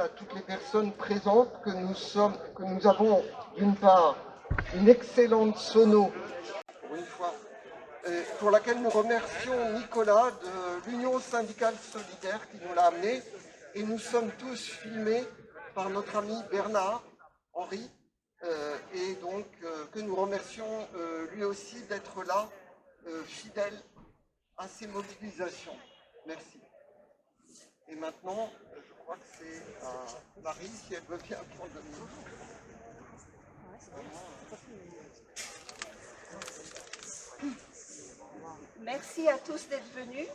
rappelle à toutes les personnes présentes que nous avons d'une part une excellente sono, pour une fois, pour laquelle nous remercions Nicolas de l'Union syndicale solidaire qui nous l'a amené, et nous sommes tous filmés par notre ami Bernard Henry, et donc que nous remercions lui aussi d'être là, fidèle à ces mobilisations. Merci. Et maintenant, je crois que c'est à Marie, si elle veut bien prendre le micro. Merci à tous d'être venus.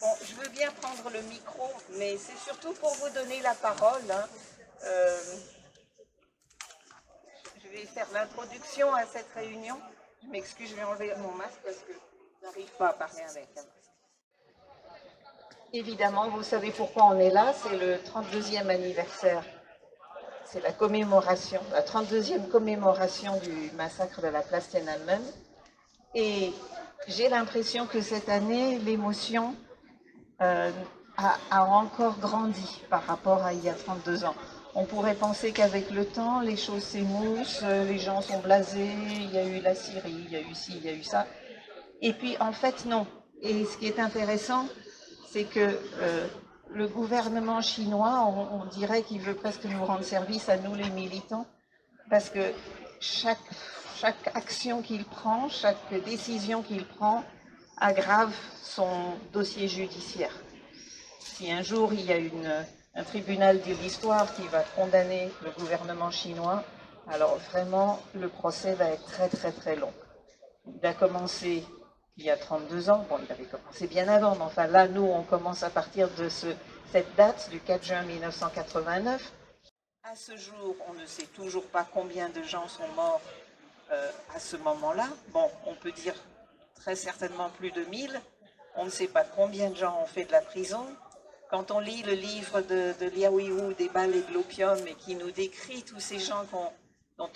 Bon, je veux bien prendre le micro, mais c'est surtout pour vous donner la parole. Hein. Je vais faire l'introduction à cette réunion. Je m'excuse, je vais enlever mon masque parce que je n'arrive pas à parler avec un masque. Évidemment, vous savez pourquoi on est là, c'est le 32e anniversaire. C'est la commémoration, la 32e commémoration du massacre de la place Tiananmen. Et j'ai l'impression que cette année, l'émotion a encore grandi par rapport à il y a 32 ans. On pourrait penser qu'avec le temps, les choses s'émoussent, les gens sont blasés, il y a eu la Syrie, il y a eu ci, il y a eu ça. Et puis en fait, non. Et ce qui est intéressant, c'est que le gouvernement chinois, on dirait qu'il veut presque nous rendre service à nous les militants, parce que chaque action qu'il prend, chaque décision qu'il prend aggrave son dossier judiciaire. Si un jour il y a un tribunal de l'histoire qui va condamner le gouvernement chinois, alors vraiment le procès va être très très très long. Il a commencé il y a 32 ans, bon il avait commencé bien avant, mais enfin là nous on commence à partir de cette date du 4 juin 1989. À ce jour, on ne sait toujours pas combien de gens sont morts à ce moment-là. Bon, on peut dire très certainement plus de 1000. On ne sait pas combien de gens ont fait de la prison. Quand on lit le livre de Liao Yiwu, des balles et de l'opium, et qui nous décrit tous ces gens dont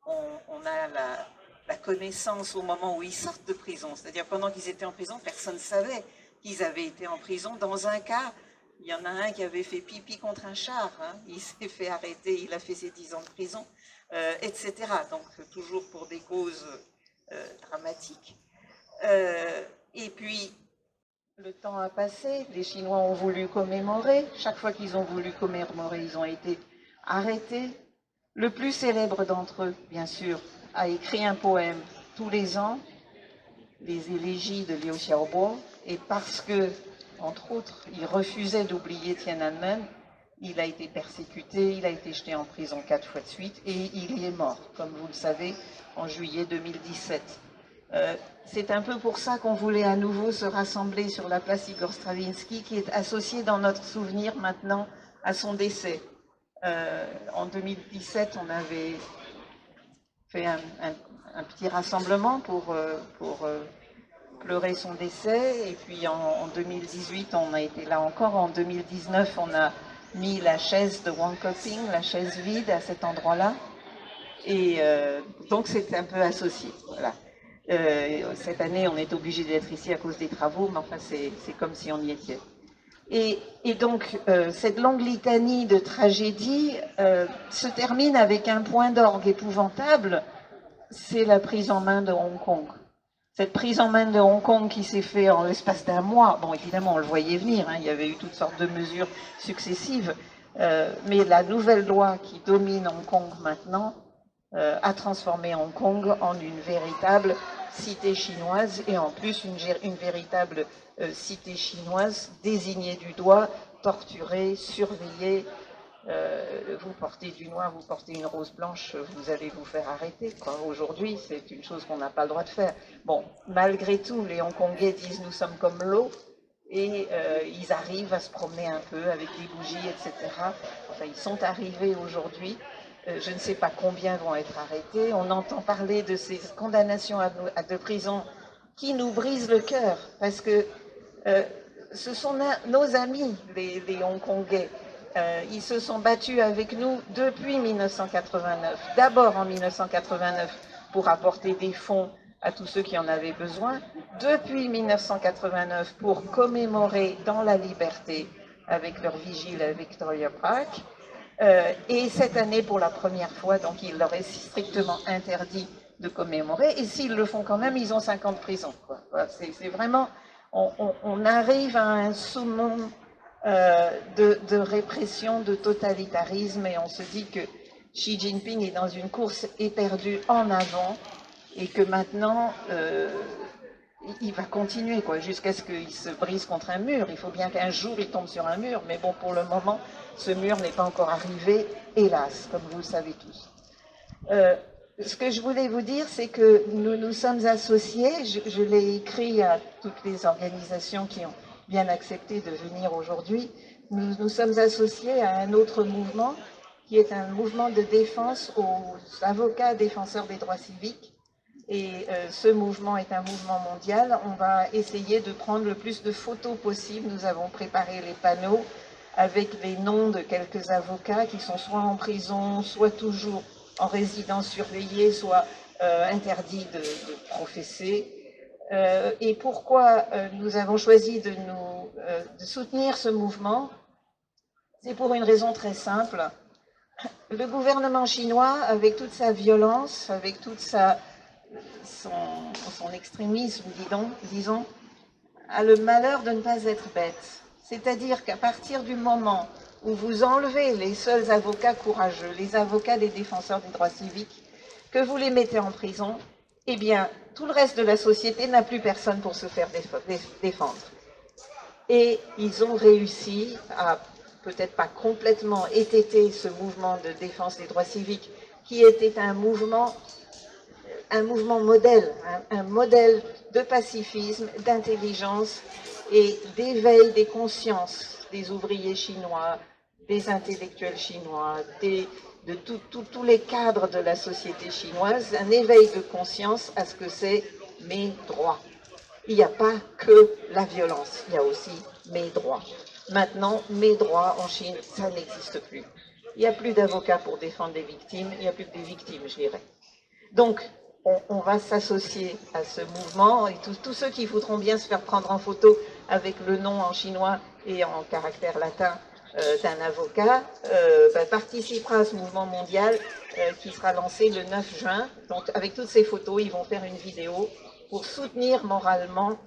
on a la connaissance au moment où ils sortent de prison, c'est-à-dire pendant qu'ils étaient en prison, personne ne savait qu'ils avaient été en prison. Dans un cas, il y en a un qui avait fait pipi contre un char, hein. Il s'est fait arrêter, il a fait ses 10 ans de prison, etc. Donc toujours pour des causes dramatiques. Et puis, le temps a passé, les Chinois ont voulu commémorer, chaque fois qu'ils ont voulu commémorer, ils ont été arrêtés. Le plus célèbre d'entre eux, bien sûr, a écrit un poème tous les ans, les élégies de Liu Xiaobo, et parce que, entre autres, il refusait d'oublier Tiananmen, il a été persécuté, il a été jeté en prison 4 fois de suite, et il y est mort, comme vous le savez, en juillet 2017. C'est un peu pour ça qu'on voulait à nouveau se rassembler sur la place Igor Stravinsky, qui est associée dans notre souvenir maintenant à son décès. En 2017, on avait fait un petit rassemblement pour pleurer son décès, et puis en 2018, on a été là encore. En 2019, on a mis la chaise de Wang Keping, la chaise vide, à cet endroit-là, et donc c'est un peu associé. Voilà. Cette année, on est obligé d'être ici à cause des travaux, mais enfin, c'est comme si on y était. Et donc, cette longue litanie de tragédies se termine avec un point d'orgue épouvantable, c'est la prise en main de Hong Kong. Cette prise en main de Hong Kong qui s'est faite en l'espace d'un mois, bon, évidemment, on le voyait venir, hein, il y avait eu toutes sortes de mesures successives, mais la nouvelle loi qui domine Hong Kong maintenant a transformé Hong Kong en une véritable cité chinoise, et en plus une véritable cité chinoise désignée du doigt, torturée, surveillée. Vous portez du noir, vous portez une rose blanche, vous allez vous faire arrêter. Aujourd'hui, c'est une chose qu'on n'a pas le droit de faire. Bon, malgré tout, les Hongkongais disent nous sommes comme l'eau, et ils arrivent à se promener un peu avec des bougies, etc. Enfin, ils sont arrivés aujourd'hui. Je ne sais pas combien vont être arrêtés. On entend parler de ces condamnations de prison qui nous brisent le cœur, parce que ce sont nos amis, les Hongkongais. Ils se sont battus avec nous depuis 1989. D'abord en 1989 pour apporter des fonds à tous ceux qui en avaient besoin. Depuis 1989 pour commémorer dans la liberté avec leur vigile à Victoria Park. Et cette année, pour la première fois, donc il leur est strictement interdit de commémorer. Et s'ils le font quand même, ils ont 5 ans de prison. Voilà, c'est vraiment, on arrive à un summum de répression, de totalitarisme, et on se dit que Xi Jinping est dans une course éperdue en avant, et que maintenant, il va continuer, jusqu'à ce qu'il se brise contre un mur. Il faut bien qu'un jour il tombe sur un mur, mais bon, pour le moment, ce mur n'est pas encore arrivé, hélas, comme vous le savez tous. Ce que je voulais vous dire, c'est que nous nous sommes associés, je l'ai écrit à toutes les organisations qui ont bien accepté de venir aujourd'hui, nous nous sommes associés à un autre mouvement, qui est un mouvement de défense aux avocats défenseurs des droits civiques. Et ce mouvement est un mouvement mondial. On va essayer de prendre le plus de photos possible. Nous avons préparé les panneaux avec les noms de quelques avocats qui sont soit en prison, soit toujours en résidence surveillée, soit interdits de professer. Et pourquoi nous avons choisi de soutenir ce mouvement? C'est pour une raison très simple. Le gouvernement chinois, avec toute sa violence, avec toute son extrémisme, disons, a le malheur de ne pas être bête. C'est-à-dire qu'à partir du moment où vous enlevez les seuls avocats courageux, les avocats des défenseurs des droits civiques, que vous les mettez en prison, eh bien, tout le reste de la société n'a plus personne pour se faire défendre. Et ils ont réussi à, peut-être pas complètement étêter ce mouvement de défense des droits civiques, qui était un mouvement modèle, un modèle de pacifisme, d'intelligence et d'éveil des consciences des ouvriers chinois, des intellectuels chinois, de tous les cadres de la société chinoise, un éveil de conscience à ce que c'est mes droits. Il n'y a pas que la violence, il y a aussi mes droits. Maintenant, mes droits en Chine, ça n'existe plus. Il n'y a plus d'avocats pour défendre les victimes, il n'y a plus que des victimes, je dirais. Donc, on va s'associer à ce mouvement, et tous ceux qui voudront bien se faire prendre en photo avec le nom en chinois et en caractère latin d'un avocat, participera à ce mouvement mondial qui sera lancé le 9 juin. Donc, avec toutes ces photos, ils vont faire une vidéo pour soutenir moralement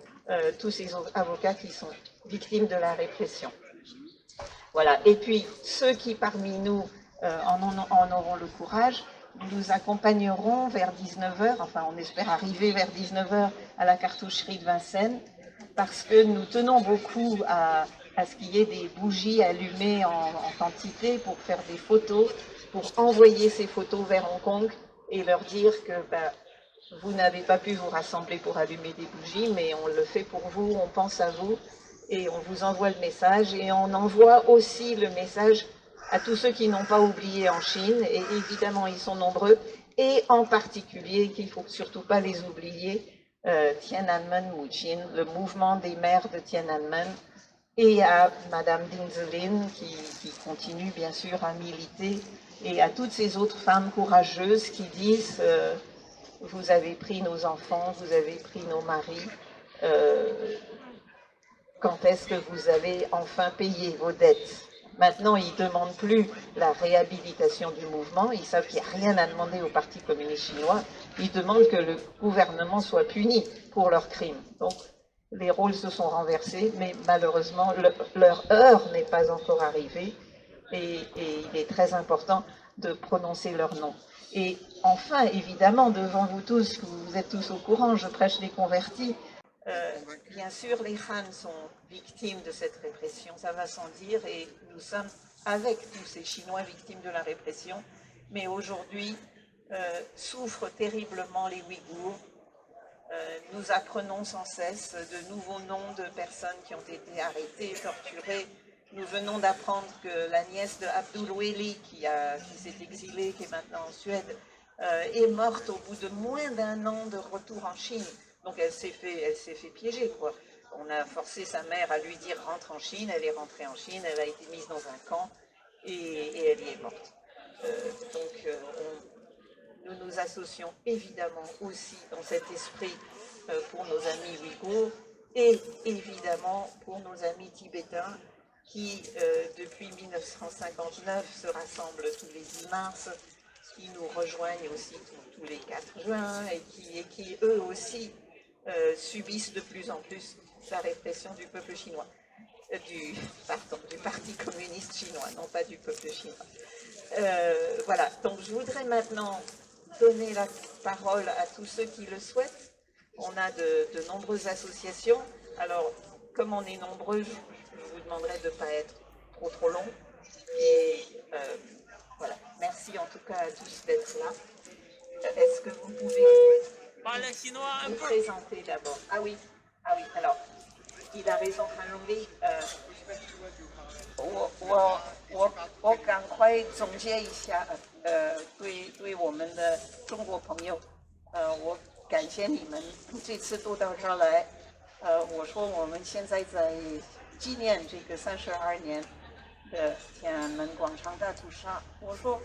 tous ces avocats qui sont victimes de la répression. Voilà. Et puis, ceux qui parmi nous en auront le courage, nous accompagnerons vers 19h, enfin on espère arriver vers 19h à la cartoucherie de Vincennes, parce que nous tenons beaucoup à ce qu'il y ait des bougies allumées en quantité pour faire des photos, pour envoyer ces photos vers Hong Kong et leur dire que vous n'avez pas pu vous rassembler pour allumer des bougies, mais on le fait pour vous, on pense à vous, et on vous envoie le message, et on envoie aussi le message à tous ceux qui n'ont pas oublié en Chine, et évidemment ils sont nombreux, et en particulier, qu'il ne faut surtout pas les oublier, Tiananmen Muqin, le mouvement des mères de Tiananmen, et à Madame Ding Zelin qui continue bien sûr à militer, et à toutes ces autres femmes courageuses qui disent vous avez pris nos enfants, vous avez pris nos maris, quand est-ce que vous allez enfin payer vos dettes? Maintenant, ils ne demandent plus la réhabilitation du mouvement, ils savent qu'il n'y a rien à demander au Parti communiste chinois, ils demandent que le gouvernement soit puni pour leurs crimes. Donc, les rôles se sont renversés, mais malheureusement, leur heure n'est pas encore arrivée, et il est très important de prononcer leur nom. Et enfin, évidemment, devant vous tous, vous êtes tous au courant, je prêche les convertis, bien sûr, les Han sont victimes de cette répression, ça va sans dire, et nous sommes avec tous ces Chinois victimes de la répression, mais aujourd'hui souffrent terriblement les Ouïghours. Nous apprenons sans cesse de nouveaux noms de personnes qui ont été arrêtées, torturées. Nous venons d'apprendre que la nièce de Abdul Weli, qui s'est exilée, qui est maintenant en Suède, est morte au bout de moins d'un an de retour en Chine. Donc elle s'est fait piéger, quoi. On a forcé sa mère à lui dire rentre en Chine, elle est rentrée en Chine, elle a été mise dans un camp et elle y est morte. Nous nous associons évidemment aussi dans cet esprit pour nos amis ouïghours et évidemment pour nos amis tibétains qui, depuis 1959, se rassemblent tous les 10 mars, qui nous rejoignent aussi tous les 4 juin, et qui eux aussi, subissent de plus en plus la répression du peuple chinois, du Parti communiste chinois, non pas du peuple chinois. Voilà, donc je voudrais maintenant donner la parole à tous ceux qui le souhaitent. On a de nombreuses associations, alors comme on est nombreux, je vous demanderai de ne pas être trop long. Et voilà, merci en tout cas à tous d'être là. Est-ce que vous pouvez vous présenter d'abord? Ah oui, alors, il a raison, Han Longli. 我赶快总结一下，对我们的中国朋友，我感谢你们这次都到这儿来。我说我们现在在纪念这个32年的天安门广场大屠杀。我说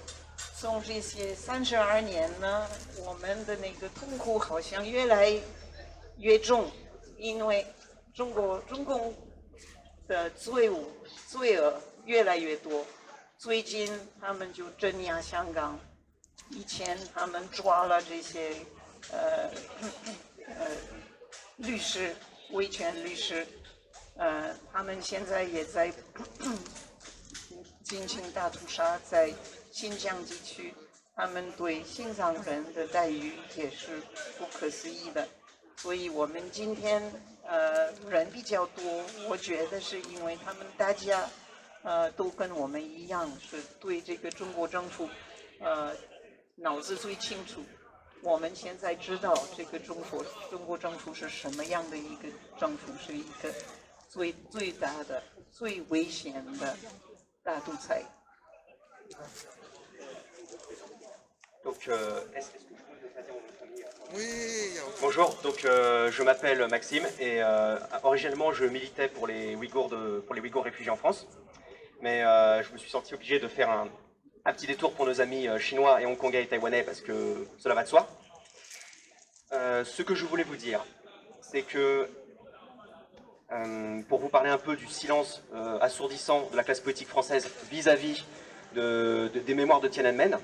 从这些32年呢，我们的那个痛苦好像越来越重，因为中共的罪恶越来越多。最近他们就镇压香港，以前他们抓了这些律师，维权律师，他们现在也在进行大屠杀，在新疆地区，他们对新疆人的待遇也是不可思议的。所以我们今天人比较多，我觉得是因为他们大家都跟我们一样，是对这个中国政府脑子最清楚。我们现在知道这个中国政府是什么样的一个政府，是一个最大的、最危险的大独裁。Donc, est-ce que je peux passer mon famille? Oui. Bonjour, donc je m'appelle Maxime et originellement je militais pour les Ouïghours réfugiés en France, mais je me suis senti obligé de faire un petit détour pour nos amis chinois et hongkongais et taïwanais parce que cela va de soi. Ce que je voulais vous dire, c'est que pour vous parler un peu du silence assourdissant de la classe politique française vis-à-vis des mémoires de Tiananmen,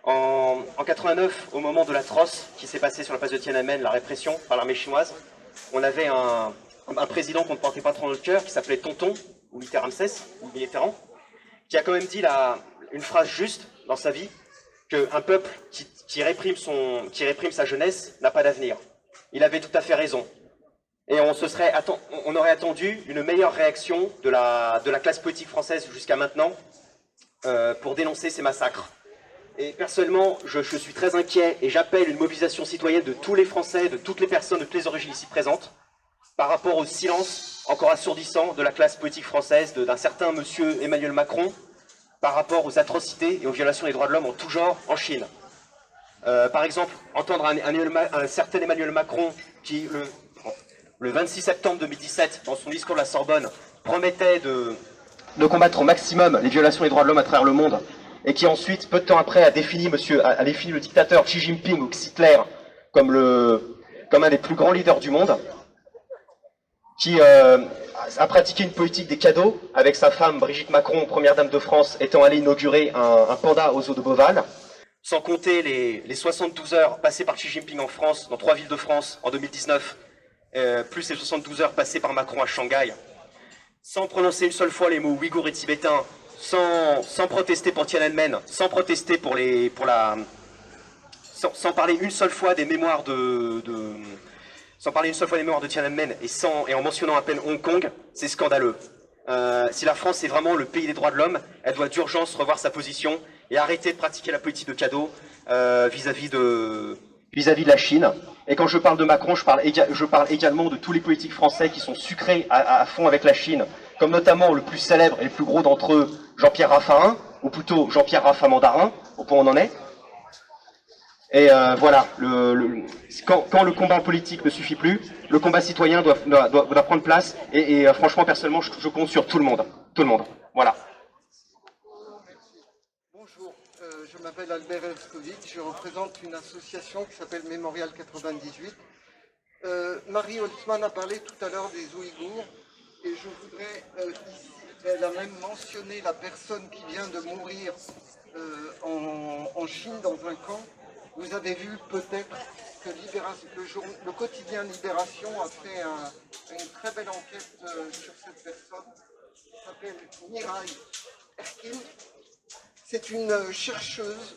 en 89, au moment de l'atroce qui s'est passé sur la place de Tiananmen, la répression par l'armée chinoise, on avait un président qu'on ne portait pas trop dans le cœur, qui s'appelait Tonton, ou Mitterrand, qui a quand même dit une phrase juste dans sa vie, qu'un peuple qui réprime sa jeunesse n'a pas d'avenir. Il avait tout à fait raison. Et on aurait attendu une meilleure réaction de la classe politique française jusqu'à maintenant pour dénoncer ces massacres. Et personnellement, je suis très inquiet et j'appelle une mobilisation citoyenne de tous les Français, de toutes les personnes, de toutes les origines ici présentes, par rapport au silence encore assourdissant de la classe politique française, d'un certain monsieur Emmanuel Macron, par rapport aux atrocités et aux violations des droits de l'homme en tout genre en Chine. Par exemple, entendre un certain Emmanuel Macron qui, le 26 septembre 2017, dans son discours de la Sorbonne, promettait de combattre au maximum les violations des droits de l'homme à travers le monde, et qui ensuite, peu de temps après, a défini le dictateur Xi Jinping ou Hitler comme un des plus grands leaders du monde, qui a pratiqué une politique des cadeaux, avec sa femme Brigitte Macron, première dame de France, étant allée inaugurer un panda aux eaux de Beauval, sans compter les 72 heures passées par Xi Jinping en France, dans 3 villes de France en 2019, plus les 72 heures passées par Macron à Shanghai, sans prononcer une seule fois les mots ouïghours et tibétains, sans protester pour Tiananmen, sans protester sans parler une seule fois des mémoires sans parler une seule fois des mémoires de Tiananmen et en mentionnant à peine Hong Kong, c'est scandaleux. Si la France est vraiment le pays des droits de l'homme, elle doit d'urgence revoir sa position et arrêter de pratiquer la politique de cadeau vis-à-vis de la Chine. Et quand je parle de Macron, je parle également de tous les politiques français qui sont sucrés à fond avec la Chine, comme notamment le plus célèbre et le plus gros d'entre eux, Jean-Pierre Raffarin, ou plutôt Jean-Pierre Raffa Mandarin, au point où on en est. Et voilà, quand le combat politique ne suffit plus, le combat citoyen doit prendre place, et franchement, personnellement, je compte sur tout le monde. Voilà. Bonjour, je m'appelle Albert Elskovic, je représente une association qui s'appelle Mémorial 98. Marie Holtzman a parlé tout à l'heure des Ouïghours, et je voudrais ici Elle a même mentionné la personne qui vient de mourir en Chine dans un camp. Vous avez vu peut-être que le quotidien Libération a fait une très belle enquête sur cette personne. Elle s'appelle Mirai Erkin. C'est une chercheuse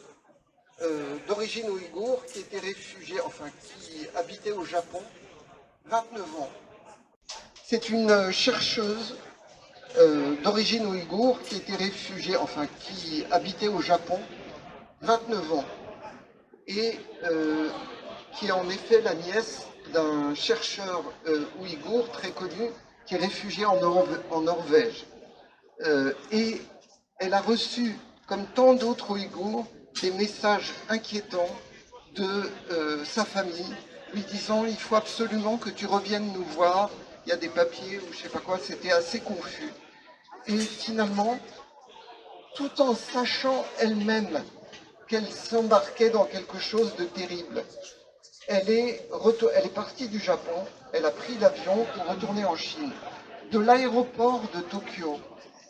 d'origine ouïghour qui était réfugiée, enfin qui habitait au Japon, 29 ans. C'est une chercheuse d'origine ouïghour qui était réfugiée, enfin qui habitait au Japon, 29 ans, et qui est en effet la nièce d'un chercheur ouïghour très connu qui est réfugié en Norvège. Et elle a reçu, comme tant d'autres Ouïghours, des messages inquiétants de sa famille, lui disant « il faut absolument que tu reviennes nous voir, il y a des papiers ou je sais pas quoi », c'était assez confus. Et finalement, tout en sachant elle-même qu'elle s'embarquait dans quelque chose de terrible, elle est partie du Japon, elle a pris l'avion pour retourner en Chine. De l'aéroport de Tokyo,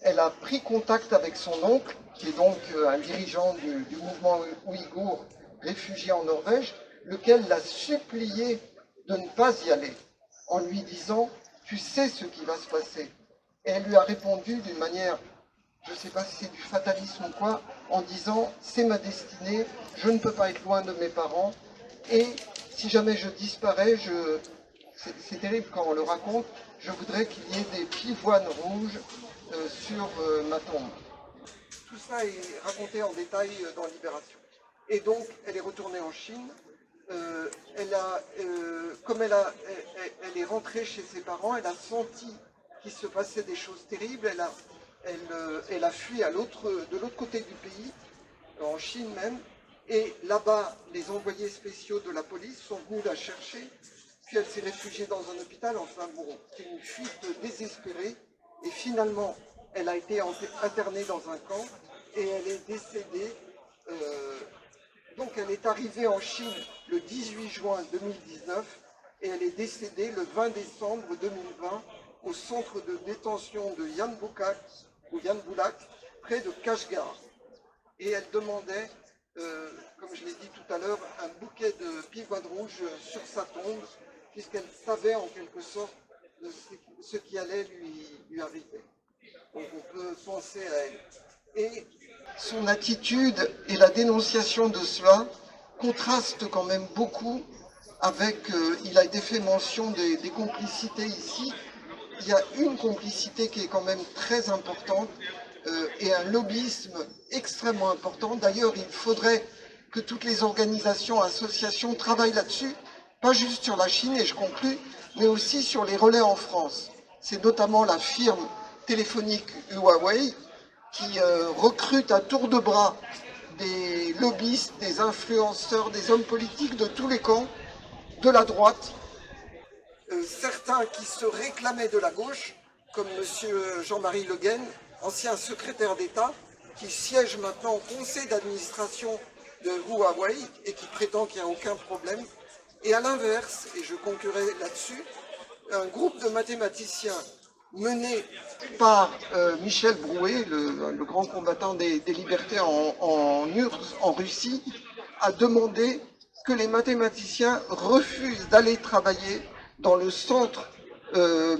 elle a pris contact avec son oncle, qui est donc un dirigeant du mouvement ouïghour réfugié en Norvège, lequel l'a supplié de ne pas y aller, en lui disant « tu sais ce qui va se passer ». Et elle lui a répondu d'une manière, je ne sais pas si c'est du fatalisme ou quoi, en disant « c'est ma destinée, je ne peux pas être loin de mes parents, et si jamais je disparais, c'est terrible quand on le raconte, je voudrais qu'il y ait des pivoines rouges sur ma tombe ». Tout ça est raconté en détail dans Libération. Et donc, elle est retournée en Chine. Comme elle est rentrée chez ses parents, elle a senti qu'il se passait des choses terribles. Elle a fui de l'autre côté du pays, en Chine même. Et là-bas, les envoyés spéciaux de la police sont venus la chercher. Puis elle s'est réfugiée dans un hôpital. Enfin bon, c'est une fuite désespérée. Et finalement, elle a été internée dans un camp et elle est décédée. Donc elle est arrivée en Chine le 18 juin 2019 et elle est décédée le 20 décembre 2020 au centre de détention de Yan Bulak, près de Kashgar. Et elle demandait, comme je l'ai dit tout à l'heure, un bouquet de pivoines rouges sur sa tombe, puisqu'elle savait en quelque sorte ce qui allait lui arriver. Donc on peut penser à elle. Et son attitude et la dénonciation de cela contrastent quand même beaucoup avec, il a été fait mention des complicités ici, il y a une complicité qui est quand même très importante et un lobbyisme extrêmement important. D'ailleurs, il faudrait que toutes les organisations, associations travaillent là-dessus, pas juste sur la Chine, et je conclus, mais aussi sur les relais en France. C'est notamment la firme téléphonique Huawei qui recrute à tour de bras des lobbyistes, des influenceurs, des hommes politiques de tous les camps, de la droite, certains qui se réclamaient de la gauche, comme M. Jean-Marie Le Guen, ancien secrétaire d'État, qui siège maintenant au conseil d'administration de Huawei et qui prétend qu'il n'y a aucun problème. Et à l'inverse, et je conclurai là-dessus, un groupe de mathématiciens mené par Michel Brouet, le grand combattant des libertés en Russie, a demandé que les mathématiciens refusent d'aller travailler dans le centre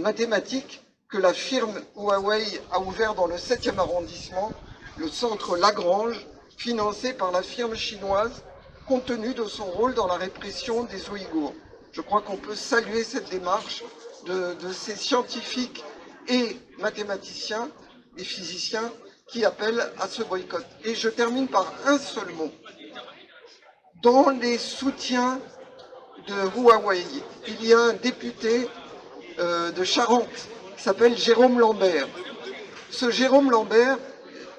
mathématique que la firme Huawei a ouvert dans le 7e arrondissement, le centre Lagrange, financé par la firme chinoise, compte tenu de son rôle dans la répression des Ouïghours. Je crois qu'on peut saluer cette démarche de ces scientifiques et mathématiciens et physiciens qui appellent à ce boycott. Et je termine par un seul mot. Dans les soutiens de Huawei, il y a un député de Charente qui s'appelle Jérôme Lambert. Ce Jérôme Lambert,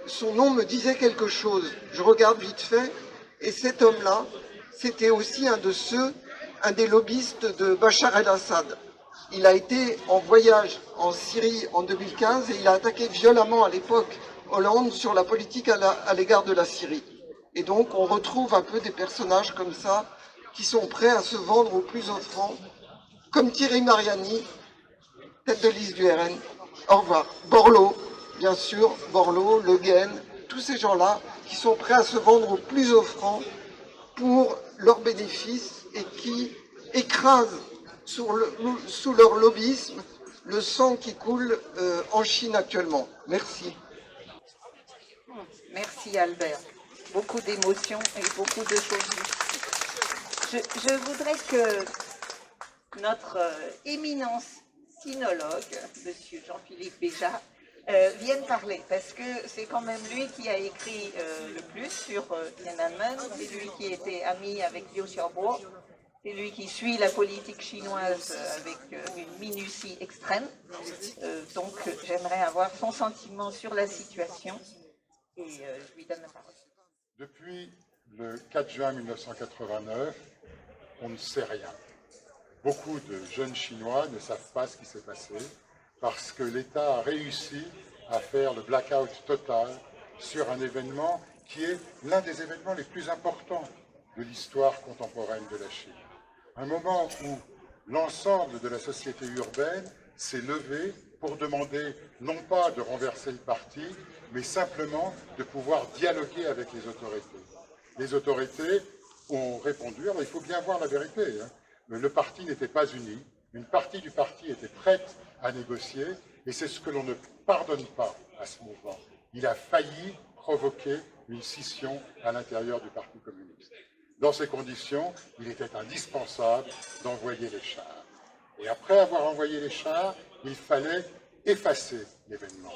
son nom me disait quelque chose. Je regarde vite fait, et cet homme-là, c'était aussi un des lobbyistes de Bachar el-Assad. Il a été en voyage en Syrie en 2015 et il a attaqué violemment à l'époque Hollande sur la politique à l'égard de la Syrie. Et donc on retrouve un peu des personnages comme ça qui sont prêts à se vendre au plus offrant, comme Thierry Mariani, tête de liste du RN. Au revoir. Borloo. bien sûr Borloo, Le Guen, tous ces gens-là qui sont prêts à se vendre au plus offrant pour leurs bénéfices et qui écrasent sous leur lobbyisme le sang qui coule en Chine actuellement. Merci. Merci Albert. Beaucoup d'émotions et beaucoup de choses. Je voudrais que notre éminence sinologue, monsieur Jean-Philippe Béjart, vienne parler, parce que c'est quand même lui qui a écrit le plus sur Tiananmen, c'est lui qui était ami avec Liu Xiaobo, c'est lui qui suit la politique chinoise avec une minutie extrême, donc j'aimerais avoir son sentiment sur la situation, et je lui donne la parole. Depuis le 4 juin 1989, on ne sait rien. Beaucoup de jeunes Chinois ne savent pas ce qui s'est passé parce que l'État a réussi à faire le blackout total sur un événement qui est l'un des événements les plus importants de l'histoire contemporaine de la Chine. Un moment où l'ensemble de la société urbaine s'est levé pour demander non pas de renverser le parti, mais simplement de pouvoir dialoguer avec les autorités. Les autorités ont répondu, alors il faut bien voir la vérité, hein. Le parti n'était pas uni, une partie du parti était prête à négocier, et c'est ce que l'on ne pardonne pas à ce mouvement. Il a failli provoquer une scission à l'intérieur du Parti communiste. Dans ces conditions, il était indispensable d'envoyer les chars. Et après avoir envoyé les chars, il fallait effacer l'événement.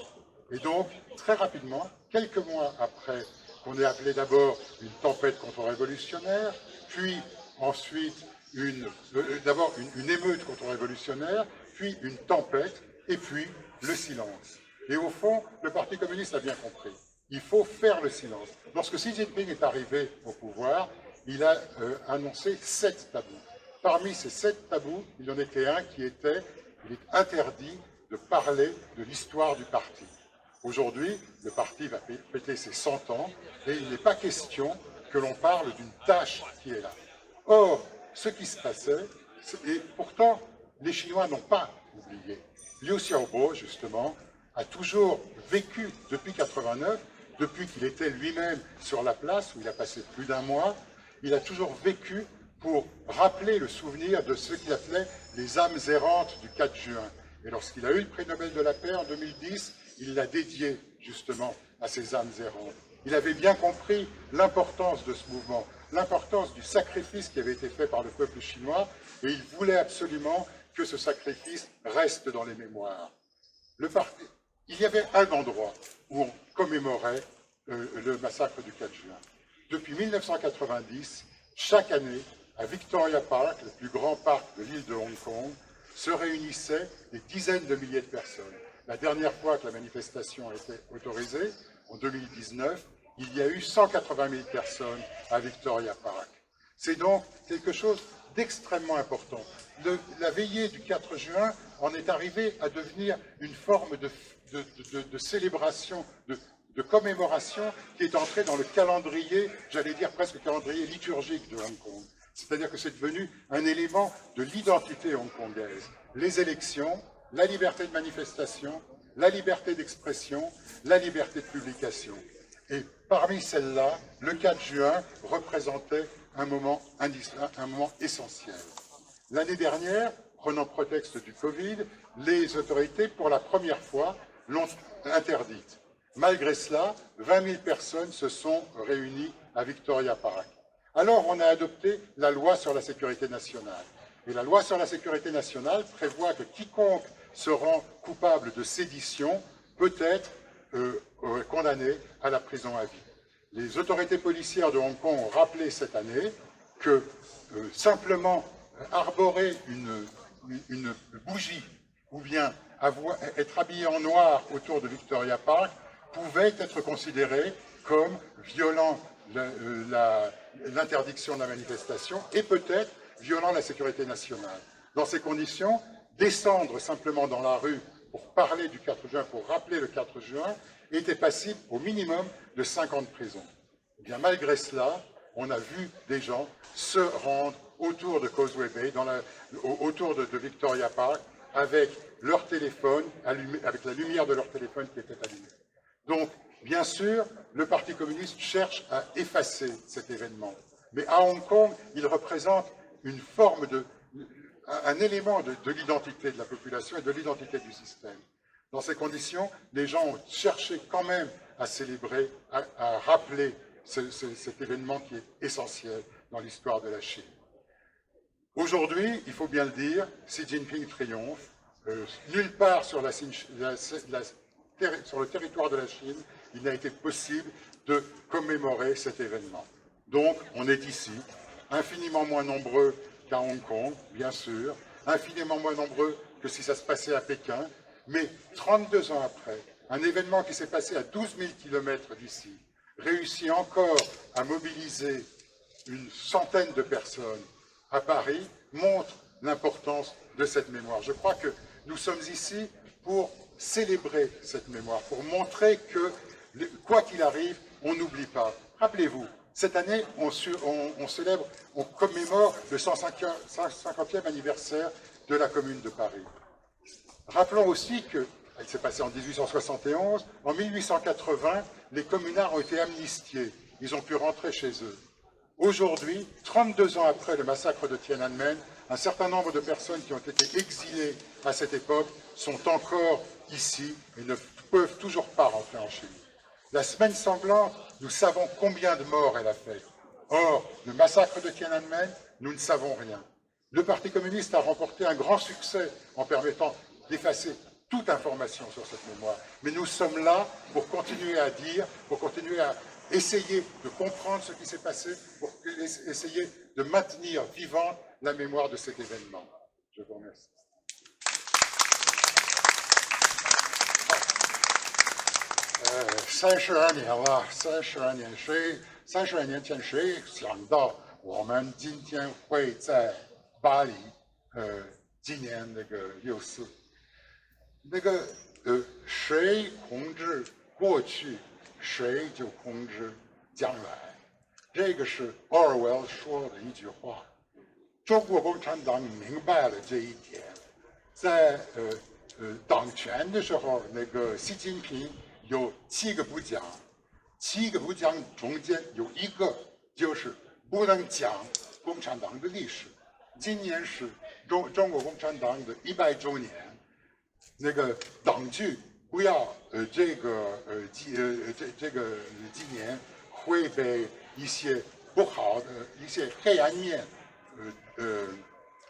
Et donc, très rapidement, quelques mois après qu'on ait appelé d'abord une tempête contre-révolutionnaire, puis ensuite d'abord une émeute contre-révolutionnaire, puis une tempête, et puis le silence. Et au fond, le Parti communiste a bien compris. Il faut faire le silence. Lorsque Xi Jinping est arrivé au pouvoir, il a annoncé 7 tabous. Parmi ces 7 tabous, il y en était un qui était, il est interdit de parler de l'histoire du parti. Aujourd'hui, le parti va fêter ses 100 ans et il n'est pas question que l'on parle d'une tâche qui est là. Or, ce qui se passait, et pourtant, les Chinois n'ont pas oublié. Liu Xiaobo, justement, a toujours vécu depuis 89, depuis qu'il était lui-même sur la place où il a passé plus d'1 mois, il a toujours vécu pour rappeler le souvenir de ce qu'il appelait les âmes errantes du 4 juin. Et lorsqu'il a eu le prix Nobel de la paix en 2010, il l'a dédié justement à ces âmes errantes. Il avait bien compris l'importance de ce mouvement, l'importance du sacrifice qui avait été fait par le peuple chinois, et il voulait absolument que ce sacrifice reste dans les mémoires. Il y avait un endroit où on commémorait le massacre du 4 juin. Depuis 1990, chaque année, à Victoria Park, le plus grand parc de l'île de Hong Kong, se réunissaient des dizaines de milliers de personnes. La dernière fois que la manifestation a été autorisée, en 2019, il y a eu 180 000 personnes à Victoria Park. C'est donc quelque chose d'extrêmement important. La veillée du 4 juin en est arrivée à devenir une forme de célébration, de commémoration qui est entrée dans le calendrier, j'allais dire presque le calendrier liturgique de Hong Kong. C'est-à-dire que c'est devenu un élément de l'identité hongkongaise. Les élections, la liberté de manifestation, la liberté d'expression, la liberté de publication. Et parmi celles-là, le 4 juin représentait un moment essentiel. L'année dernière, prenant prétexte du Covid, les autorités, pour la première fois, l'ont interdite. Malgré cela, 20 000 personnes se sont réunies à Victoria Park. Alors, on a adopté la loi sur la sécurité nationale. Et la loi sur la sécurité nationale prévoit que quiconque se rend coupable de sédition peut être condamné à la prison à vie. Les autorités policières de Hong Kong ont rappelé cette année que simplement arborer une bougie ou bien être habillé en noir autour de Victoria Park pouvait être considéré comme violant l'interdiction de la manifestation et peut-être violant la sécurité nationale. Dans ces conditions, descendre simplement dans la rue pour parler du 4 juin, pour rappeler le 4 juin, était passible au minimum de 5 ans de prison. Et bien, malgré cela, on a vu des gens se rendre autour de Causeway Bay, autour de Victoria Park, avec leur téléphone, avec la lumière de leur téléphone qui était allumée. Donc, bien sûr, le Parti communiste cherche à effacer cet événement. Mais à Hong Kong, il représente une forme un élément de l'identité de la population et de l'identité du système. Dans ces conditions, les gens ont cherché quand même à célébrer, à rappeler cet événement qui est essentiel dans l'histoire de la Chine. Aujourd'hui, il faut bien le dire, Xi Jinping triomphe. Nulle part sur le territoire de la Chine, il n'a été possible de commémorer cet événement. Donc, on est ici, infiniment moins nombreux qu'à Hong Kong, bien sûr, infiniment moins nombreux que si ça se passait à Pékin, mais 32 ans après, un événement qui s'est passé à 12 000 km d'ici, réussit encore à mobiliser une centaine de personnes à Paris, montre l'importance de cette mémoire. Je crois que nous sommes ici pour célébrer cette mémoire, pour montrer que, quoi qu'il arrive, on n'oublie pas. Rappelez-vous, cette année, on célèbre, on commémore le 150e anniversaire de la Commune de Paris. Rappelons aussi que, il s'est passé en 1871, en 1880, les communards ont été amnistiés, ils ont pu rentrer chez eux. Aujourd'hui, 32 ans après le massacre de Tiananmen, un certain nombre de personnes qui ont été exilées à cette époque sont encore ici et ne peuvent toujours pas rentrer en Chine. La semaine sanglante, nous savons combien de morts elle a fait. Or, le massacre de Tiananmen, nous ne savons rien. Le Parti communiste a remporté un grand succès en permettant d'effacer toute information sur cette mémoire. Mais nous sommes là pour continuer à dire, pour continuer à essayer de comprendre ce qui s'est passé, pour essayer de maintenir vivante la mémoire de cet événement. Je vous remercie. 32年了，32年，32年前谁想到我们今天会在巴黎，纪念那个6·4？那个谁控制过去，谁就控制将来。这个是奥尔维尔说的一句话。中国共产党明白了这一点，在党权的时候，那个习近平有7个不讲，7个不讲中间有一个就是不能讲共产党的历史。今年是中国共产党的100周年，那个党纪不要这个纪念会被一些不好的一些黑暗面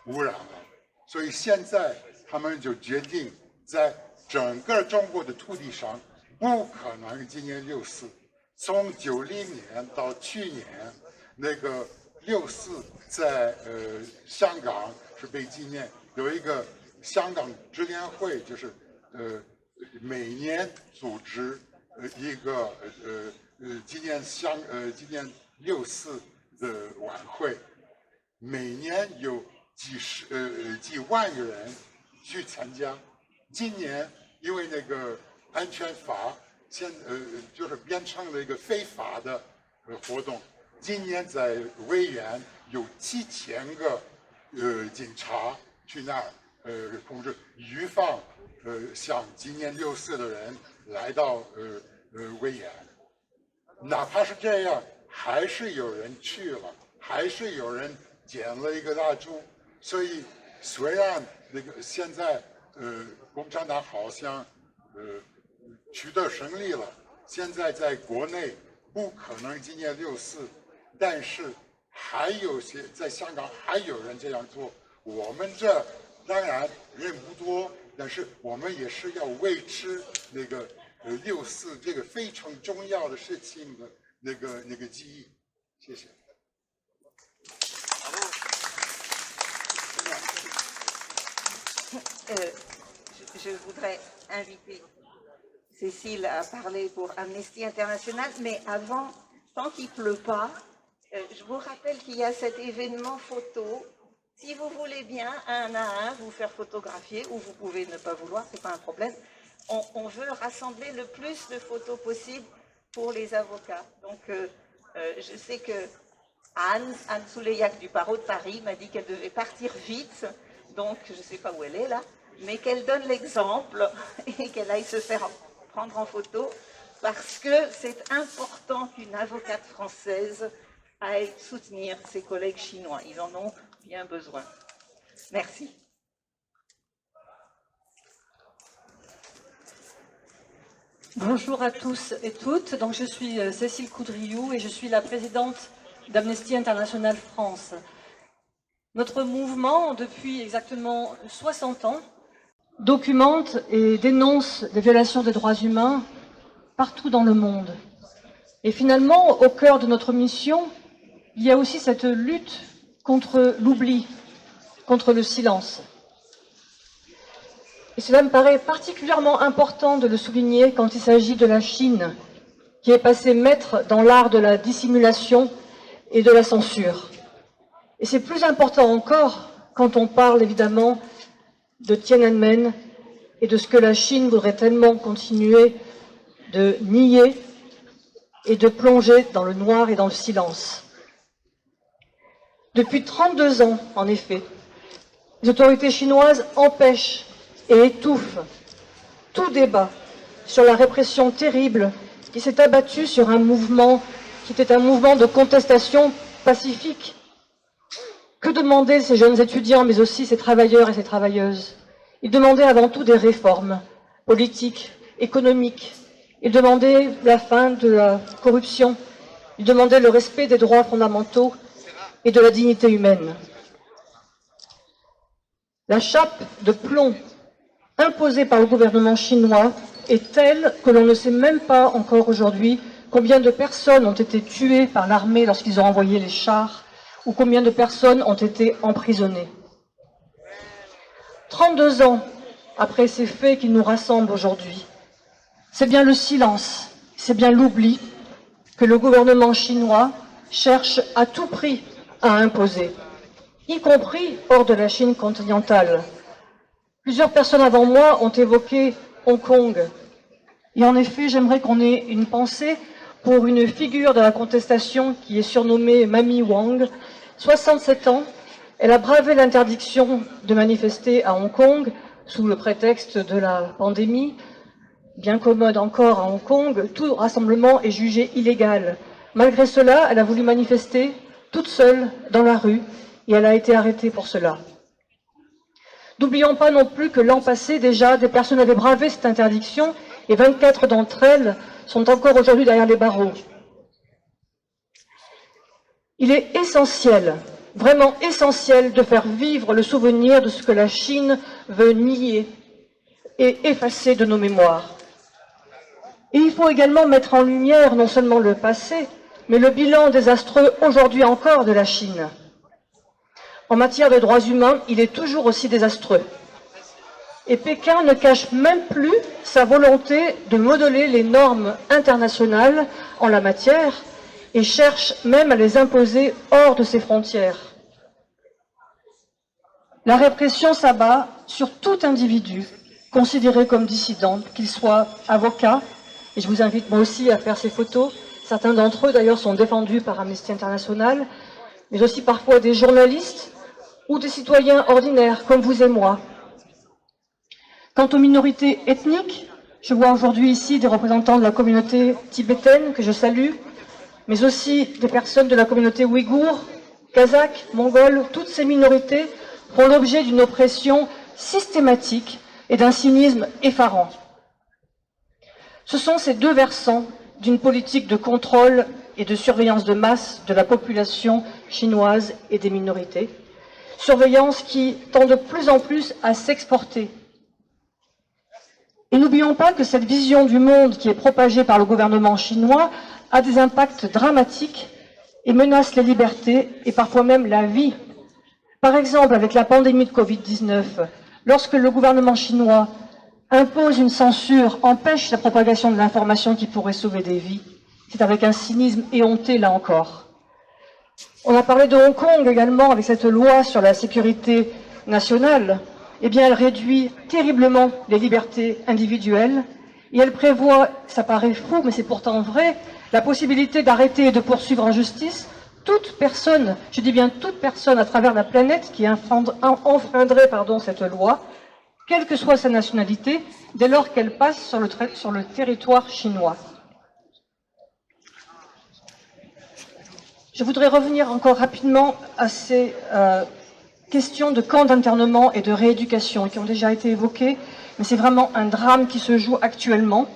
污染了，所以现在他们就决定在整个中国的土地上不可能纪念6·4。从90年到去年，那个6·4在香港是被纪念，有一个香港支联会，就是每年组织一个纪念6·4的晚会，每年有几万个人去参加。今年因为那个安全法就是变成了一个非法的活动，今年在维园有7000个警察去那儿控制，预防像今年6·4的人来到维园。哪怕是这样，还是有人去了，还是有人点了一个蜡烛。所以虽然那个现在共产党好像取得胜利了，现在在国内不可能纪念6·4，但是还有些在香港还有人这样做。我们这当然人不多，但是我们也是要维持那个6·4这个非常重要的事情的那个记忆。谢谢。Je voudrais inviter Cécile à parler pour Amnesty International, mais avant, tant qu'il ne pleut pas, je vous rappelle qu'il y a cet événement photo. Si vous voulez bien, un à un, vous faire photographier, ou vous pouvez ne pas vouloir, ce n'est pas un problème. On veut rassembler le plus de photos possible pour les avocats. Donc, je sais que Anne Souleillac du barreau de Paris m'a dit qu'elle devait partir vite, donc je ne sais pas où elle est là. mais qu'elle donne l'exemple et qu'elle aille se faire prendre en photo, parce que c'est important qu'une avocate française aille soutenir ses collègues chinois. Ils en ont bien besoin. Merci. Bonjour à tous et toutes. Donc, je suis Cécile Coudriou et je suis la présidente d'Amnesty International France. Notre mouvement, depuis exactement 60 ans, documente et dénonce les violations des droits humains partout dans le monde. Et finalement, au cœur de notre mission, il y a aussi cette lutte contre l'oubli, contre le silence. Et cela me paraît particulièrement important de le souligner quand il s'agit de la Chine, qui est passée maître dans l'art de la dissimulation et de la censure. Et c'est plus important encore quand on parle évidemment de Tiananmen et de ce que la Chine voudrait tellement continuer de nier et de plonger dans le noir et dans le silence. Depuis 32 ans, en effet, les autorités chinoises empêchent et étouffent tout débat sur la répression terrible qui s'est abattue sur un mouvement qui était un mouvement de contestation pacifique. Que demandaient ces jeunes étudiants, mais aussi ces travailleurs et ces travailleuses? Ils demandaient avant tout des réformes politiques, économiques. Ils demandaient la fin de la corruption. Ils demandaient le respect des droits fondamentaux et de la dignité humaine. La chape de plomb imposée par le gouvernement chinois est telle que l'on ne sait même pas encore aujourd'hui combien de personnes ont été tuées par l'armée lorsqu'ils ont envoyé les chars, ou combien de personnes ont été emprisonnées. 32 ans après ces faits qui nous rassemblent aujourd'hui, c'est bien le silence, c'est bien l'oubli que le gouvernement chinois cherche à tout prix à imposer, y compris hors de la Chine continentale. Plusieurs personnes avant moi ont évoqué Hong Kong. Et en effet, j'aimerais qu'on ait une pensée pour une figure de la contestation qui est surnommée Mamie Wang. 67 ans, elle a bravé l'interdiction de manifester à Hong Kong sous le prétexte de la pandémie. Bien commode encore à Hong Kong, tout rassemblement est jugé illégal. Malgré cela, elle a voulu manifester toute seule dans la rue et elle a été arrêtée pour cela. N'oublions pas non plus que l'an passé, déjà, des personnes avaient bravé cette interdiction et 24 d'entre elles sont encore aujourd'hui derrière les barreaux. Il est essentiel, vraiment essentiel, de faire vivre le souvenir de ce que la Chine veut nier et effacer de nos mémoires. Et il faut également mettre en lumière non seulement le passé, mais le bilan désastreux aujourd'hui encore de la Chine. En matière de droits humains, il est toujours aussi désastreux. Et Pékin ne cache même plus sa volonté de modeler les normes internationales en la matière et cherche même à les imposer hors de ses frontières. La répression s'abat sur tout individu considéré comme dissident, qu'il soit avocat, et je vous invite moi aussi à faire ces photos. Certains d'entre eux d'ailleurs sont défendus par Amnesty International, mais aussi parfois des journalistes ou des citoyens ordinaires comme vous et moi. Quant aux minorités ethniques, je vois aujourd'hui ici des représentants de la communauté tibétaine que je salue, mais aussi des personnes de la communauté ouïghour, kazakh, mongole. Toutes ces minorités font l'objet d'une oppression systématique et d'un cynisme effarant. Ce sont ces deux versants d'une politique de contrôle et de surveillance de masse de la population chinoise et des minorités, surveillance qui tend de plus en plus à s'exporter. Et n'oublions pas que cette vision du monde qui est propagée par le gouvernement chinois a des impacts dramatiques et menace les libertés et parfois même la vie. Par exemple, avec la pandémie de Covid-19, lorsque le gouvernement chinois impose une censure, empêche la propagation de l'information qui pourrait sauver des vies, c'est avec un cynisme éhonté là encore. On a parlé de Hong Kong également avec cette loi sur la sécurité nationale. Eh bien, elle réduit terriblement les libertés individuelles et elle prévoit, ça paraît fou, mais c'est pourtant vrai, la possibilité d'arrêter et de poursuivre en justice toute personne, je dis bien toute personne à travers la planète qui enfreindrait cette loi quelle que soit sa nationalité, dès lors qu'elle passe sur le territoire chinois. Je voudrais revenir encore rapidement à ces questions de camps d'internement et de rééducation qui ont déjà été évoquées, mais c'est vraiment un drame qui se joue actuellement.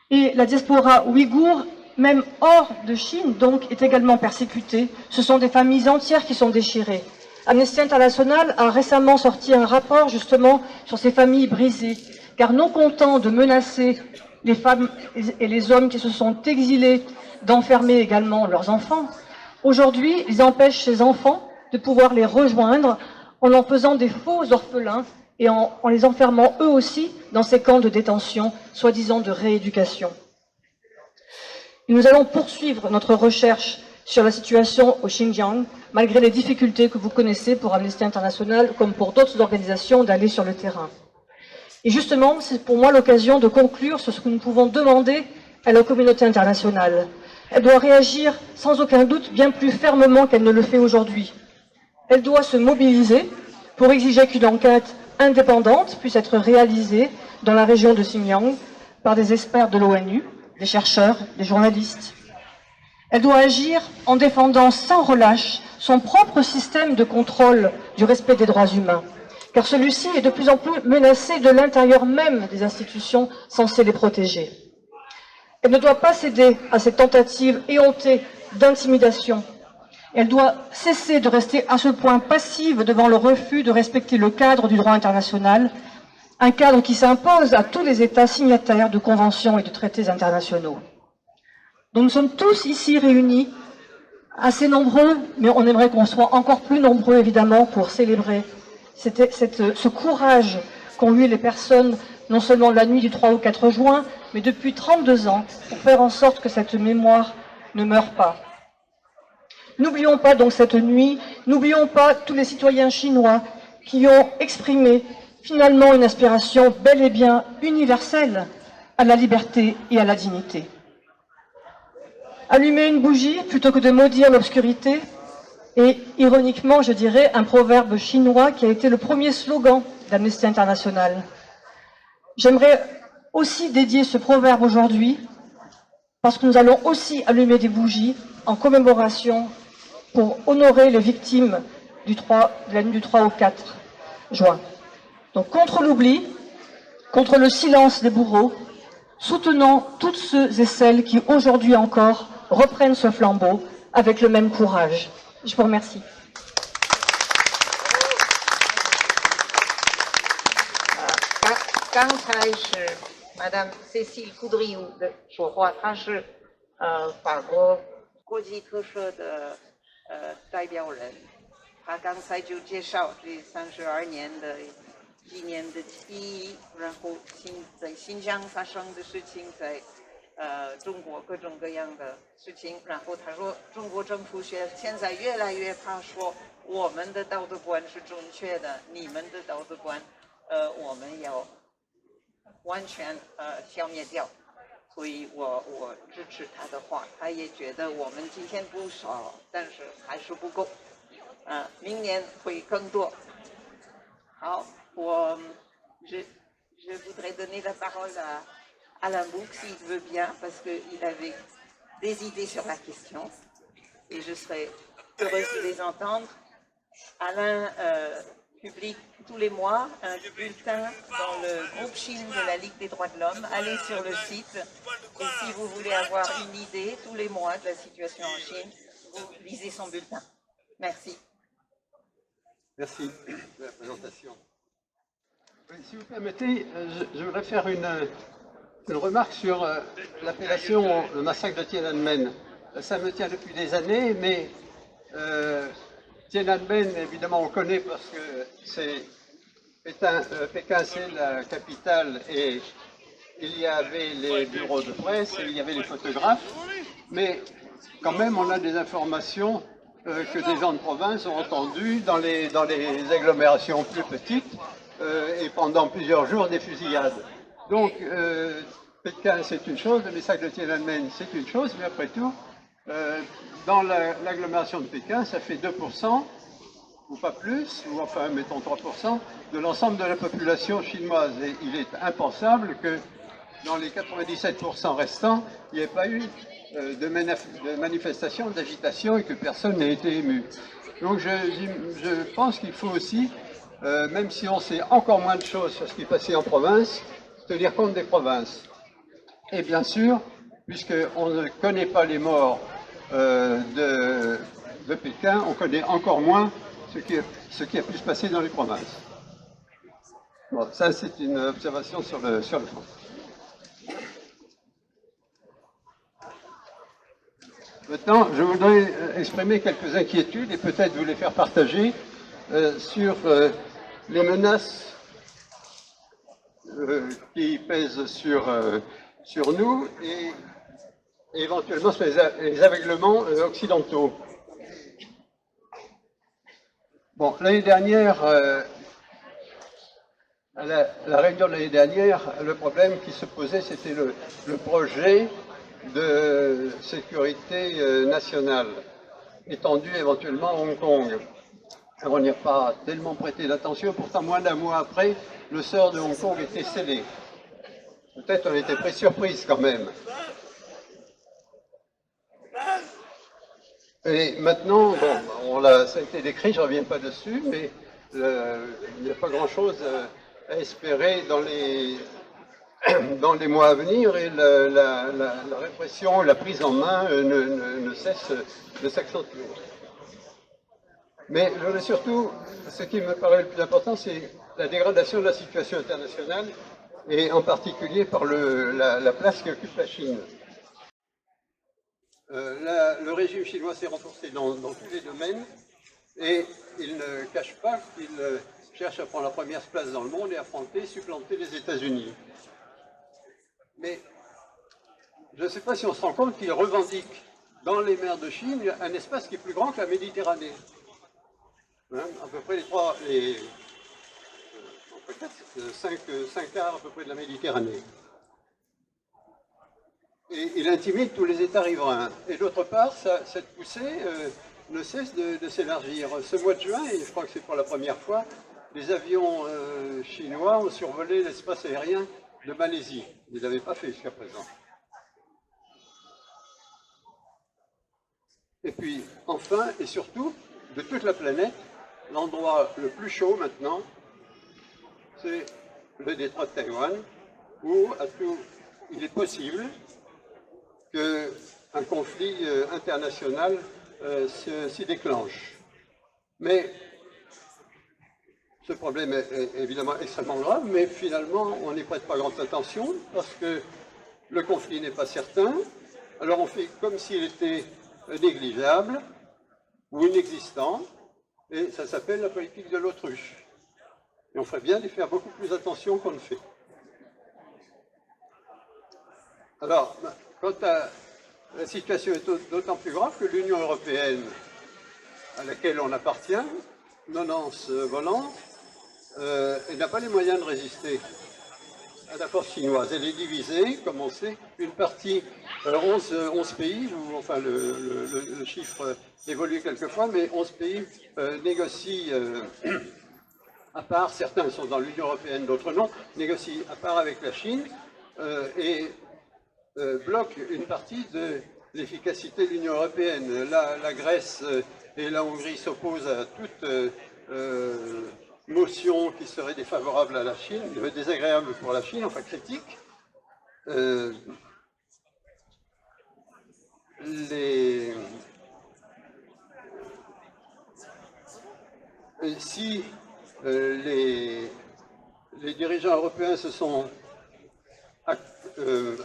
Et la diaspora ouïghour, même hors de Chine, donc, est également persécutée. Ce sont des familles entières qui sont déchirées. Amnesty International a récemment sorti un rapport justement sur ces familles brisées, car non content de menacer les femmes et les hommes qui se sont exilés, d'enfermer également leurs enfants, aujourd'hui, ils empêchent ces enfants de pouvoir les rejoindre en en faisant des faux orphelins et en les enfermant eux aussi dans ces camps de détention, soi-disant de rééducation. Et nous allons poursuivre notre recherche sur la situation au Xinjiang, malgré les difficultés que vous connaissez pour Amnesty International, comme pour d'autres organisations, d'aller sur le terrain. Et justement, c'est pour moi l'occasion de conclure sur ce que nous pouvons demander à la communauté internationale. Elle doit réagir sans aucun doute bien plus fermement qu'elle ne le fait aujourd'hui. Elle doit se mobiliser pour exiger qu'une enquête indépendante puisse être réalisée dans la région de Xinjiang par des experts de l'ONU, des chercheurs, des journalistes. Elle doit agir en défendant sans relâche son propre système de contrôle du respect des droits humains, car celui-ci est de plus en plus menacé de l'intérieur même des institutions censées les protéger. Elle ne doit pas céder à ces tentatives éhontées d'intimidation. Elle doit cesser de rester à ce point passive devant le refus de respecter le cadre du droit international, un cadre qui s'impose à tous les États signataires de conventions et de traités internationaux. Donc nous sommes tous ici réunis, assez nombreux, mais on aimerait qu'on soit encore plus nombreux évidemment pour célébrer ce courage qu'ont eu les personnes, non seulement la nuit du 3 au 4 juin, mais depuis 32 ans, pour faire en sorte que cette mémoire ne meure pas. N'oublions pas donc cette nuit, n'oublions pas tous les citoyens chinois qui ont exprimé finalement une aspiration bel et bien universelle à la liberté et à la dignité. Allumer une bougie plutôt que de maudire l'obscurité est, ironiquement, je dirais, un proverbe chinois qui a été le premier slogan d'Amnesty International. J'aimerais aussi dédier ce proverbe aujourd'hui parce que nous allons aussi allumer des bougies en commémoration pour honorer les victimes de la nuit du 3 au 4 juin. Donc contre l'oubli, contre le silence des bourreaux, soutenons toutes ceux et celles qui aujourd'hui encore reprennent ce flambeau avec le même courage. Je vous remercie. Madame Cécile Coudriou 说话，她是法国国际特赦的代表人。她刚才就介绍这32年的纪念的意义，然后在新疆发生的事情，在中国各种各样的事情。然后她说，中国政府现在越来越怕说我们的道德观是正确的，你们的道德观我们要完全消灭掉，所以我支持他的话。他也觉得我们今天不少，但是还是不够，明年会更多。好，je voudrais donner la parole à Alain Bouc, s'il veut bien, parce qu'il avait des idées sur la question, et je serais heureuse de les entendre. Alain publie tous les mois un bulletin dans le groupe Chine de la Ligue des droits de l'homme. Allez sur le site et si vous voulez avoir une idée tous les mois de la situation en Chine, vous lisez son bulletin. Merci. Merci de la présentation. Oui, si vous permettez, je voudrais faire une remarque sur l'appellation le massacre de Tiananmen. Ça me tient depuis des années, mais Tiananmen, évidemment, on connaît parce que c'est Pékin, c'est la capitale et il y avait les bureaux de presse et il y avait les photographes, mais quand même, on a des informations que des gens de province ont entendues dans les agglomérations plus petites et pendant plusieurs jours des fusillades. Donc, Pékin, c'est une chose, le massacre de Tiananmen, c'est une chose, mais après tout, dans l'agglomération de Pékin, ça fait 2%, ou pas plus, ou enfin mettons 3%, de l'ensemble de la population chinoise. Et il est impensable que dans les 97% restants, il n'y ait pas eu de manifestation, d'agitation et que personne n'ait été ému. Donc je pense qu'il faut aussi, même si on sait encore moins de choses sur ce qui est passé en province, tenir compte des provinces. Et bien sûr, puisqu'on ne connaît pas les morts de Pékin, on connaît encore moins ce qui a pu se passer dans les provinces. Bon, ça c'est une observation sur le fond. Maintenant, je voudrais exprimer quelques inquiétudes et peut-être vous les faire partager sur les menaces qui pèsent sur nous et éventuellement sur les aveuglements occidentaux. Bon, l'année dernière, à la réunion de l'année dernière, le problème qui se posait, c'était le projet de sécurité nationale, étendu éventuellement à Hong Kong. Alors, on n'y a pas tellement prêté d'attention, pourtant moins d'un mois après, le sort de Hong Kong était scellé. Peut-être on était pris surprise quand même. Et maintenant, bon, ça a été décrit, je ne reviens pas dessus, mais il n'y a pas grand-chose à espérer dans les mois à venir et la répression, la prise en main ne cesse de s'accentuer. Mais surtout, ce qui me paraît le plus important, c'est la dégradation de la situation internationale et en particulier par la place qu'occupe la Chine. Le régime chinois s'est renforcé dans tous les domaines et il ne cache pas qu'il cherche à prendre la première place dans le monde et à supplanter les États-Unis. Mais je ne sais pas si on se rend compte qu'il revendique dans les mers de Chine un espace qui est plus grand que la Méditerranée. Hein, à peu près peut-être 5 quarts à peu près de la Méditerranée. Et il intimide tous les États riverains. Et d'autre part, cette poussée ne cesse de s'élargir. Ce mois de juin, et je crois que c'est pour la première fois, les avions chinois ont survolé l'espace aérien de Malaisie. Ils ne l'avaient pas fait jusqu'à présent. Et puis, enfin et surtout, de toute la planète, l'endroit le plus chaud maintenant, c'est le détroit de Taïwan, où il est possible qu'un conflit international s'y déclenche. Mais ce problème est évidemment extrêmement grave, mais finalement on n'y prête pas grande attention parce que le conflit n'est pas certain. Alors on fait comme s'il était négligeable ou inexistant, et ça s'appelle la politique de l'autruche. Et on ferait bien d'y faire beaucoup plus attention qu'on ne fait. Alors, quant à la situation est d'autant plus grave que l'Union européenne, à laquelle on appartient, nonance volante, elle n'a pas les moyens de résister à la force chinoise. Elle est divisée, comme on sait, une partie, 11 pays, où, enfin le chiffre évolue quelquefois, mais 11 pays négocient à part, certains sont dans l'Union européenne, d'autres non, négocient à part avec la Chine et bloquent une partie de l'efficacité de l'Union européenne. La Grèce et la Hongrie s'opposent à toute motion qui serait défavorable à la Chine, désagréable pour la Chine, enfin critique. Si les dirigeants européens se sont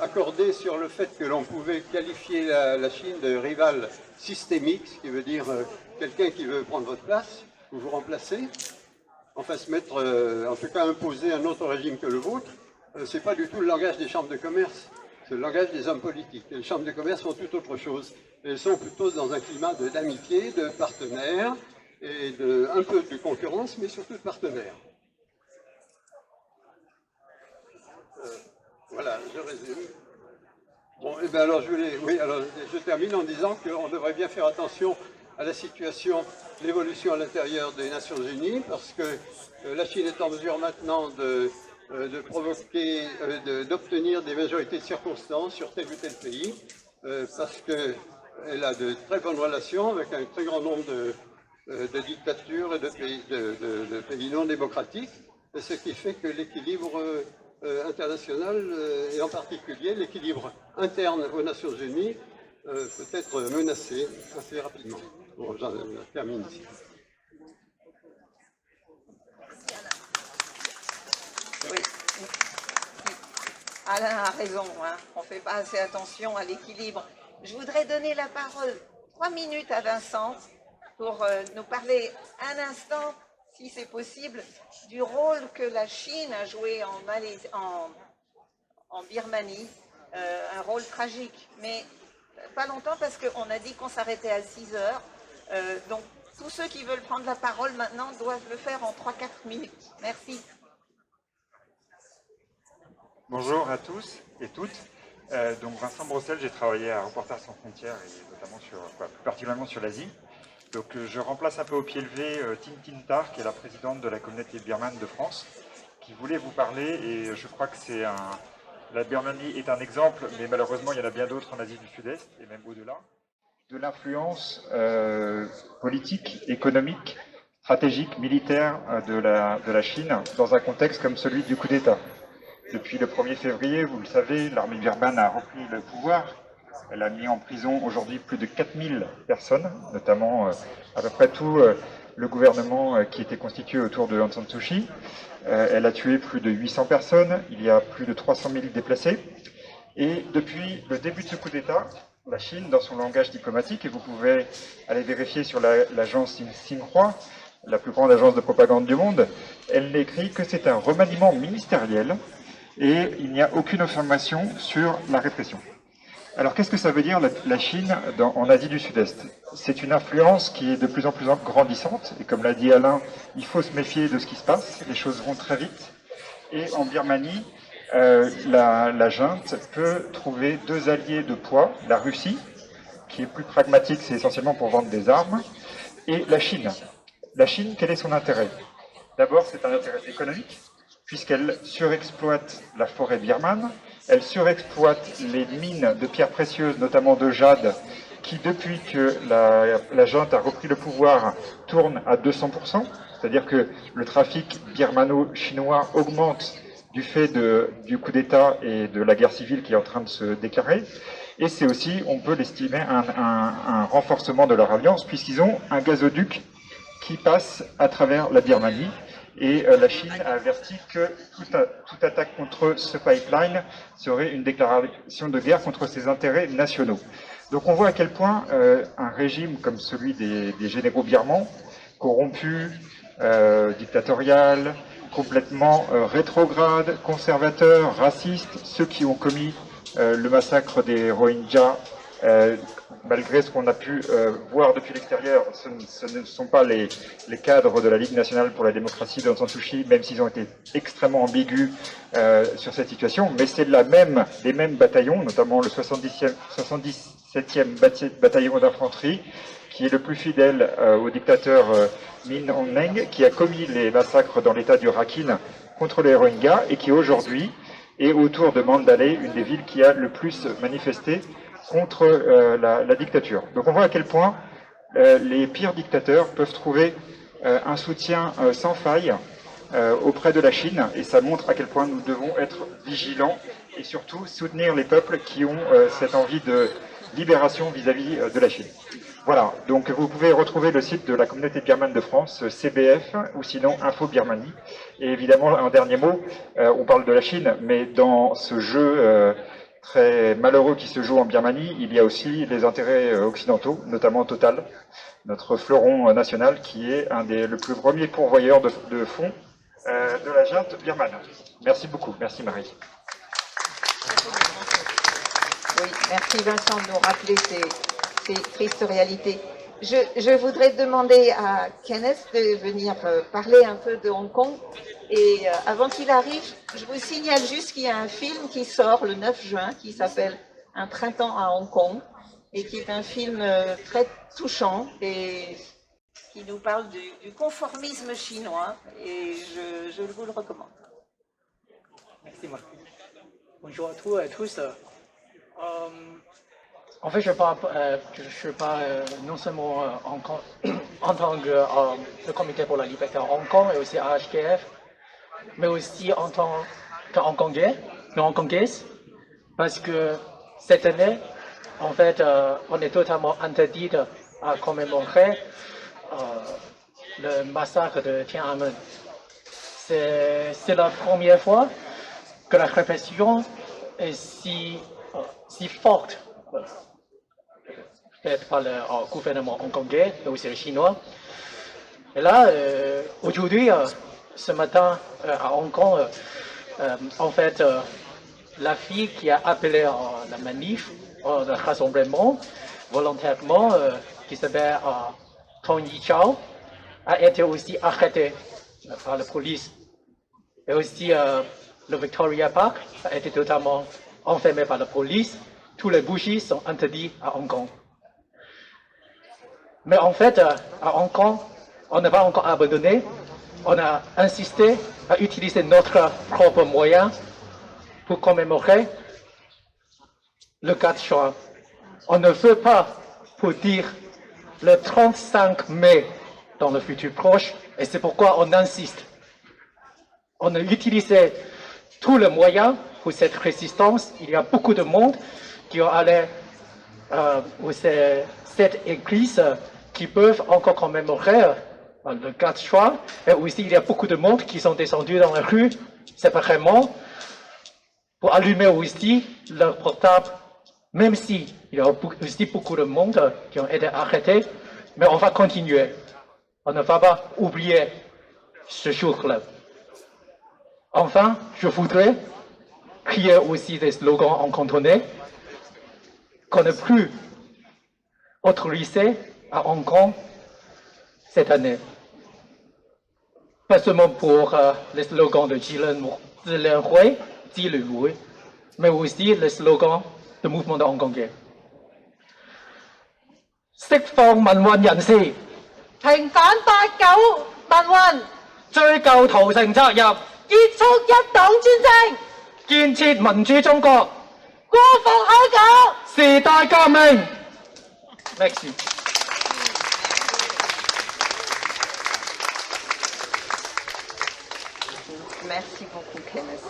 accordés sur le fait que l'on pouvait qualifier la Chine de rival systémique, ce qui veut dire quelqu'un qui veut prendre votre place ou vous remplacer, enfin se mettre, en tout cas imposer un autre régime que le vôtre, c'est pas du tout le langage des chambres de commerce, c'est le langage des hommes politiques. Et les chambres de commerce sont tout autre chose. Elles sont plutôt dans un climat d'amitié, de partenaires, et un peu de concurrence, mais surtout de partenaires. Voilà, je résume. Bon, et bien alors je termine en disant qu'on devrait bien faire attention à la situation, l'évolution à l'intérieur des Nations Unies, parce que la Chine est en mesure maintenant d'obtenir des majorités de circonstances sur tel ou tel pays, parce qu'elle a de très bonnes relations avec un très grand nombre de dictatures et de pays non démocratiques, ce qui fait que l'équilibre international, et en particulier l'équilibre interne aux Nations Unies, peut être menacé assez rapidement. Bon, j'en termine ici. Oui. Alain a raison, hein. On ne fait pas assez attention à l'équilibre. Je voudrais donner la parole 3 minutes à Vincent pour nous parler un instant, si c'est possible, du rôle que la Chine a joué en Birmanie, un rôle tragique, mais pas longtemps parce qu'on a dit qu'on s'arrêtait à 6 heures, donc tous ceux qui veulent prendre la parole maintenant doivent le faire en 3-4 minutes. Merci. Bonjour à tous et toutes. Donc Vincent Brossel, j'ai travaillé à Reporters sans frontières et notamment plus particulièrement sur l'Asie. Donc je remplace un peu au pied levé Tin Tin Tar, qui est la présidente de la communauté birmane de France, qui voulait vous parler, et je crois que la Birmanie est un exemple, mais malheureusement il y en a bien d'autres en Asie du Sud-Est et même au-delà, de l'influence politique, économique, stratégique, militaire de la Chine dans un contexte comme celui du coup d'État. Depuis le 1er février, vous le savez, l'armée birmane a repris le pouvoir. Elle a mis en prison aujourd'hui plus de 4000 personnes, notamment à peu près tout le gouvernement qui était constitué autour de Aung San Suu Kyi. Elle a tué plus de 800 personnes, il y a plus de 300 000 déplacés. Et depuis le début de ce coup d'État, la Chine, dans son langage diplomatique, et vous pouvez aller vérifier sur l'agence Xinhua, la plus grande agence de propagande du monde, elle n'écrit que c'est un remaniement ministériel et il n'y a aucune information sur la répression. Alors qu'est-ce que ça veut dire la Chine en Asie du Sud-Est? C'est une influence qui est de plus en plus grandissante, et comme l'a dit Alain, il faut se méfier de ce qui se passe, les choses vont très vite. Et en Birmanie, la junte peut trouver 2 alliés de poids, la Russie, qui est plus pragmatique, c'est essentiellement pour vendre des armes, et la Chine. La Chine, quel est son intérêt? D'abord, c'est un intérêt économique, puisqu'elle surexploite la forêt birmane, elle surexploite les mines de pierres précieuses, notamment de jade, qui depuis que la junte a repris le pouvoir tourne à 200%, c'est-à-dire que le trafic birmano-chinois augmente du fait du coup d'État et de la guerre civile qui est en train de se déclarer. Et c'est aussi, on peut l'estimer, un renforcement de leur alliance, puisqu'ils ont un gazoduc qui passe à travers la Birmanie. Et la Chine a averti que toute attaque contre ce pipeline serait une déclaration de guerre contre ses intérêts nationaux. Donc on voit à quel point un régime comme celui des généraux birmans, corrompu, dictatorial, complètement rétrograde, conservateur, raciste, ceux qui ont commis le massacre des Rohingyas, malgré ce qu'on a pu voir depuis l'extérieur, ce ne sont pas les cadres de la Ligue nationale pour la démocratie d'Aung San Suu Kyi, même s'ils ont été extrêmement ambigus sur cette situation, mais c'est les mêmes bataillons, notamment le 77e bataillon d'infanterie, qui est le plus fidèle au dictateur Min Aung Hlaing, qui a commis les massacres dans l'état du Rakhine contre les Rohingyas, et qui aujourd'hui est autour de Mandalay, une des villes qui a le plus manifesté contre la dictature. Donc on voit à quel point les pires dictateurs peuvent trouver un soutien sans faille auprès de la Chine, et ça montre à quel point nous devons être vigilants et surtout soutenir les peuples qui ont cette envie de libération vis-à-vis de la Chine. Voilà, donc vous pouvez retrouver le site de la communauté birmane de France, CBF, ou sinon Info Birmanie. Et évidemment, un dernier mot, on parle de la Chine, mais dans ce jeu très malheureux qui se joue en Birmanie, il y a aussi les intérêts occidentaux, notamment Total, notre fleuron national, qui est le plus premier pourvoyeur de fonds de la junte birmane. Merci beaucoup. Merci Marie. Oui, merci Vincent de nous rappeler ces tristes réalités. Je voudrais demander à Kenneth de venir parler un peu de Hong Kong. Et avant qu'il arrive, je vous signale juste qu'il y a un film qui sort le 9 juin qui s'appelle Un printemps à Hong Kong. et qui est un film très touchant et qui nous parle du conformisme chinois, et je vous le recommande. Merci Marc. Bonjour à tous et à tous. En fait, je parle non seulement en tant que comité pour la liberté à Hong Kong et aussi à HKF, mais aussi en tant que Hongkongaise, parce que cette année, en fait, on est totalement interdit à commémorer le massacre de Tiananmen. C'est la première fois que la répression est si forte, peut-être par le gouvernement hongkongais et aussi le chinois. Et là, aujourd'hui, ce matin, à Hong Kong, en fait, la fille qui a appelé la manif, le rassemblement, volontairement, qui s'appelle Tong Yichao, a été aussi arrêtée par la police. Et aussi, le Victoria Park a été totalement enfermé par la police. Tous les bougies sont interdits à Hong Kong. Mais en fait, à Hong Kong, on n'a pas encore abandonné. On a insisté à utiliser notre propre moyen pour commémorer le 4 juin. On ne veut pas, pour dire, le 35 mai dans le futur proche, et c'est pourquoi on insiste. On a utilisé tous les moyens pour cette résistance. Il y a beaucoup de monde qui ont allé où c'est cette église qui peuvent encore commémorer le 4 juin. Et aussi, il y a beaucoup de monde qui sont descendus dans la rue séparément pour allumer aussi leur portable, même si il y a aussi beaucoup de monde qui ont été arrêtés. Mais on va continuer. On ne va pas oublier ce jour-là. Enfin, je voudrais crier aussi des slogans en cantonais qu'on ne plus autorisé à Hong Kong cette année. Pas seulement pour les slogans de Zilen Hui, mais aussi les slogans du mouvement de hongkongais. 釋放民運人士，平反89民運，追究屠城責任，結束一黨專政，建設民主中國，國防香港，時代革命。Merci. Merci beaucoup, Kenneth.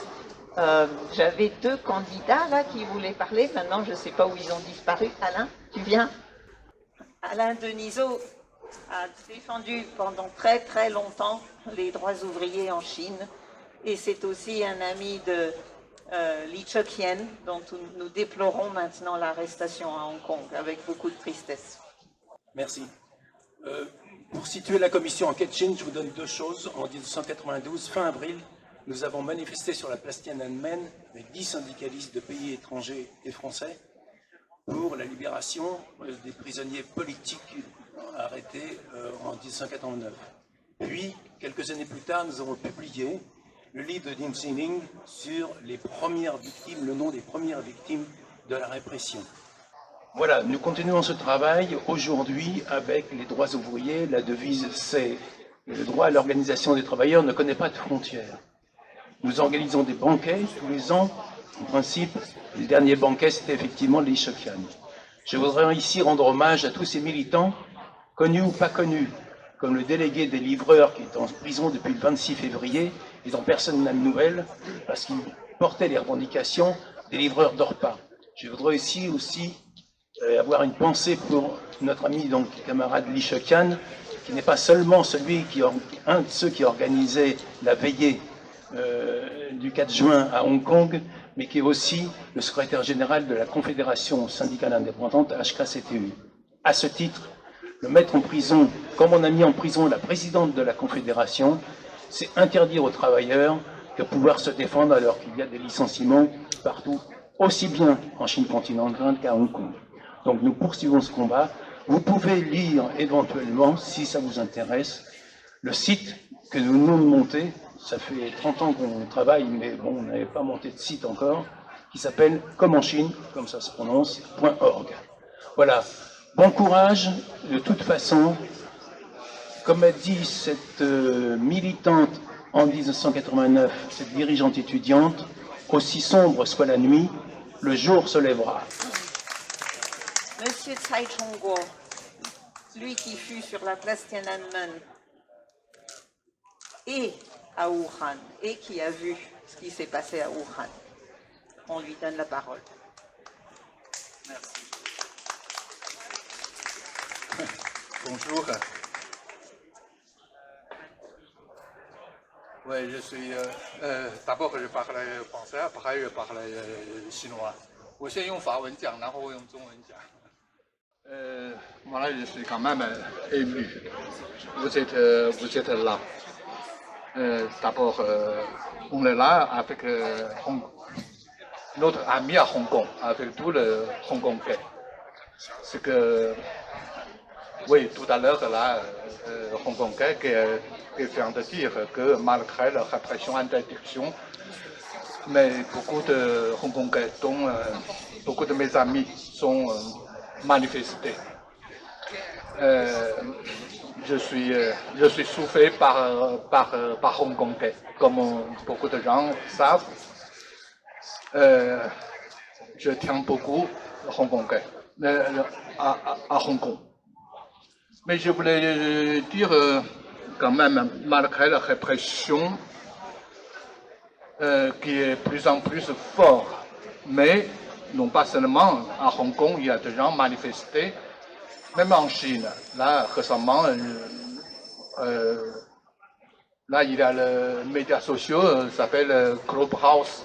J'avais deux candidats là qui voulaient parler. Maintenant, je ne sais pas où ils ont disparu. Alain, tu viens? Alain Denisot a défendu pendant très très longtemps les droits ouvriers en Chine. Et c'est aussi un ami de Li Keqiang, dont nous déplorons maintenant l'arrestation à Hong Kong avec beaucoup de tristesse. Merci. Pour situer la commission en Chine, je vous donne deux choses. En 1992, fin avril, nous avons manifesté sur la place Tiananmen avec 10 syndicalistes de pays étrangers et français pour la libération des prisonniers politiques arrêtés en 1989. Puis, quelques années plus tard, nous avons publié le livre de Ding Xining sur les premières victimes, le nom des premières victimes de la répression. Voilà, nous continuons ce travail aujourd'hui avec les droits ouvriers. La devise, c'est le droit à l'organisation des travailleurs ne connaît pas de frontières. Nous organisons des banquets tous les ans. En principe, le dernier banquet, c'était effectivement Li Keqiang. Je voudrais ici rendre hommage à tous ces militants, connus ou pas connus, comme le délégué des livreurs qui est en prison depuis le 26 février et dont personne n'a de nouvelles parce qu'il portait les revendications des livreurs de repas. Je voudrais ici aussi avoir une pensée pour notre ami, donc camarade Li Keqiang, qui n'est pas seulement un de ceux qui organisait la veillée du 4 juin à Hong Kong, mais qui est aussi le secrétaire général de la Confédération syndicale indépendante HKCTU. À ce titre, le mettre en prison, comme on a mis en prison la présidente de la Confédération, c'est interdire aux travailleurs de pouvoir se défendre alors qu'il y a des licenciements partout, aussi bien en Chine continentale qu'à Hong Kong. Donc nous poursuivons ce combat. Vous pouvez lire éventuellement, si ça vous intéresse, le site que nous venons de monter. Ça fait 30 ans qu'on travaille, mais bon, on n'avait pas monté de site encore, qui s'appelle comme en Chine, comme ça se prononce, .org. Voilà. Bon courage. De toute façon, comme a dit cette militante en 1989, cette dirigeante étudiante, aussi sombre soit la nuit, le jour se lèvera. Monsieur Tsai Chong-kuo, lui qui fut sur la place Tiananmen et à Wuhan, et qui a vu ce qui s'est passé à Wuhan, on lui donne la parole. Merci. Bonjour. Oui, je suis. D'abord, je parle français, après, je parle chinois. 我先用法文讲，然后我用中文讲。Voilà, je suis quand même ému. Vous êtes là. D'abord, on est là avec notre ami à Hong Kong, avec tout le Hongkongais. C'est que, oui, tout à l'heure, là, Hongkongais qui vient de dire que malgré la répression, interdiction, mais beaucoup de Hongkongais, dont beaucoup de mes amis, sont manifestés. Je suis soufflé par Hongkongais, comme beaucoup de gens savent. Je tiens beaucoup Hongkongais à Hong Kong. Mais je voulais dire quand même, malgré la répression qui est de plus en plus forte, mais non pas seulement à Hong Kong, il y a des gens manifestés, même en Chine. Là, récemment, là, il y a les médias sociaux, ça s'appelle Clubhouse.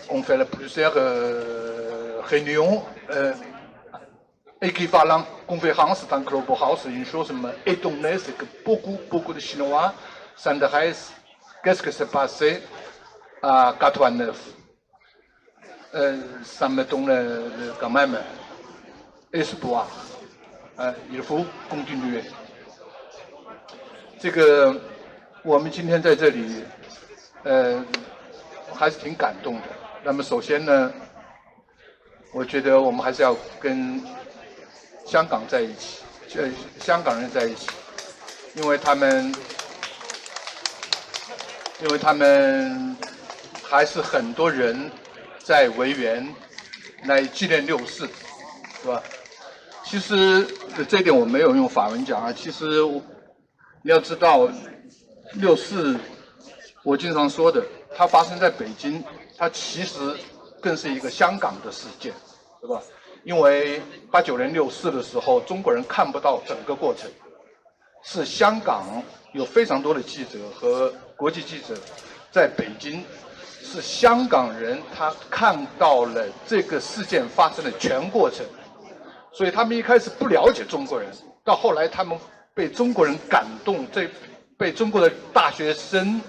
On fait plusieurs réunions équivalentes conférences dans Clubhouse. Une chose m'a étonné, c'est que beaucoup de Chinois s'intéressent. Qu'est-ce qui s'est passé à 89? Ça me donne quand même espoir. Il faut continuer. 这个我们今天在这里，还是挺感动的。那么首先呢，我觉得我们还是要跟香港在一起，香港人在一起，因为他们还是很多人在维园来纪念六四，是吧？其实这一点我没有用法文讲啊。其实你要知道，六四我经常说的，它发生在北京，它其实更是一个香港的事件，是吧？因为89年六四的时候，中国人看不到整个过程，是香港有非常多的记者和国际记者在北京，是香港人他看到了这个事件发生的全过程，所以他们一开始不了解中国人，到后来他们被中国人感动，被中国的大学生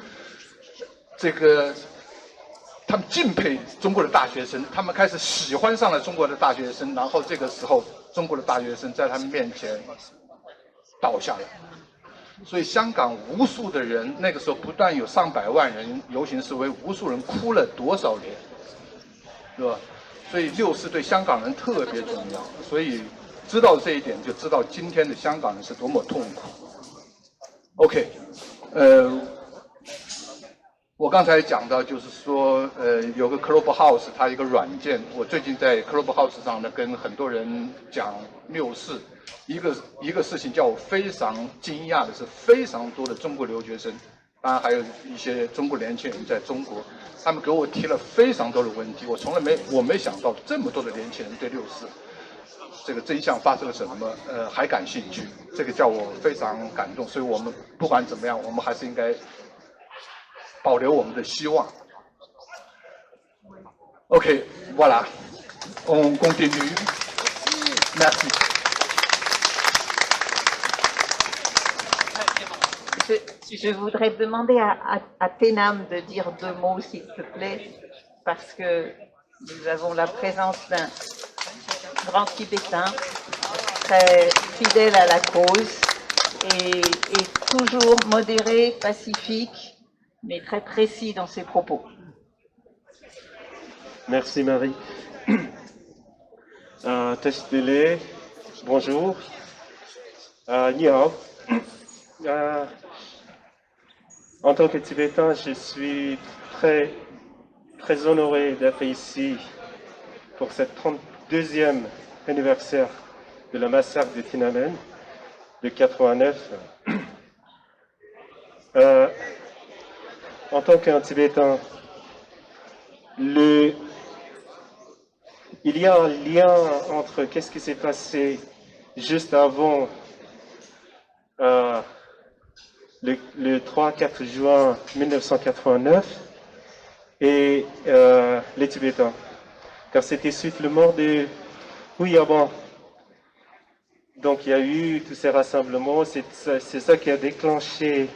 他们敬佩中国的大学生，他们开始喜欢上了中国的大学生，然后这个时候中国的大学生在他们面前倒下来。所以香港无数的人，那个时候不但有上百万人游行示威，无数人哭了多少年，是吧？所以六四对香港人特别重要，所以知道这一点，就知道今天的香港人是多么痛苦。OK， 我刚才讲到就是说，有个 Clubhouse， 它一个软件，我最近在 Clubhouse 上呢跟很多人讲六四。一个事情叫我非常惊讶的是，非常多的中国留学生，当然还有一些中国年轻人在中国，他们给我提了非常多的问题，我没想到这么多的年轻人对六四这个真相发生了什么还感兴趣，这个叫我非常感动。所以我们不管怎么样，我们还是应该保留我们的希望。OK， voilà， on continue. Merci. Je voudrais demander à Thénam de dire 2 mots, s'il te plaît, parce que nous avons la présence d'un grand Tibétain, très fidèle à la cause et toujours modéré, pacifique, mais très précis dans ses propos. Merci Marie. Testele, bonjour. Ni hao. En tant que Tibétain, je suis très honoré d'être ici pour cette 32e anniversaire de la massacre de Tiananmen de 89. En tant qu'un Tibétain, il y a un lien entre qu'est-ce qui s'est passé juste avant le 3-4 juin 1989 et les Tibétains. Car c'était suite le mort de Huyaban. Donc il y a eu tous ces rassemblements, c'est ça qui a déclenché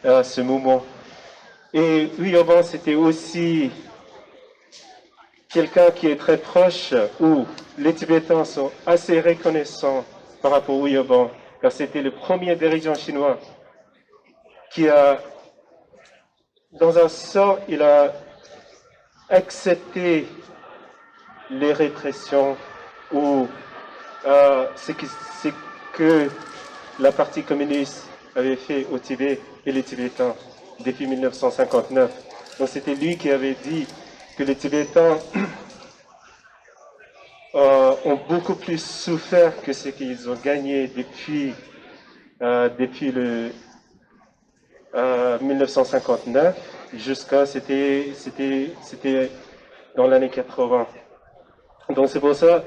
ce mouvement. Et Huyaban, c'était aussi quelqu'un qui est très proche, où les Tibétains sont assez reconnaissants par rapport à Huyaban, car c'était le premier dirigeant chinois qui a, dans un sort, il a accepté les répressions ou ce que la partie communiste avait fait au Tibet et les Tibétains depuis 1959. Donc c'était lui qui avait dit que les Tibétains ont beaucoup plus souffert que ce qu'ils ont gagné depuis le 1959 jusqu'à c'était dans l'année 80. Donc c'est pour ça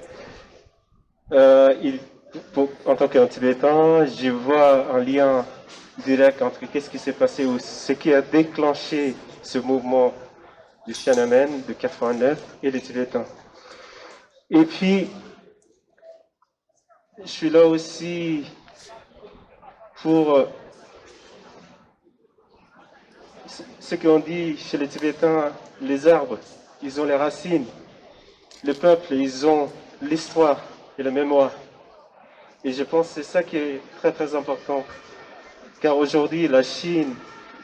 en tant qu'un Tibétain, je vois un lien direct entre qu'est-ce qui s'est passé ou ce qui a déclenché ce mouvement du Tiananmen de 89 et les Tibétains. Et puis, je suis là aussi pour ce qu'on dit chez les Tibétains, les arbres, ils ont les racines. Le peuple, ils ont l'histoire et la mémoire. Et je pense que c'est ça qui est très très important. Car aujourd'hui, la Chine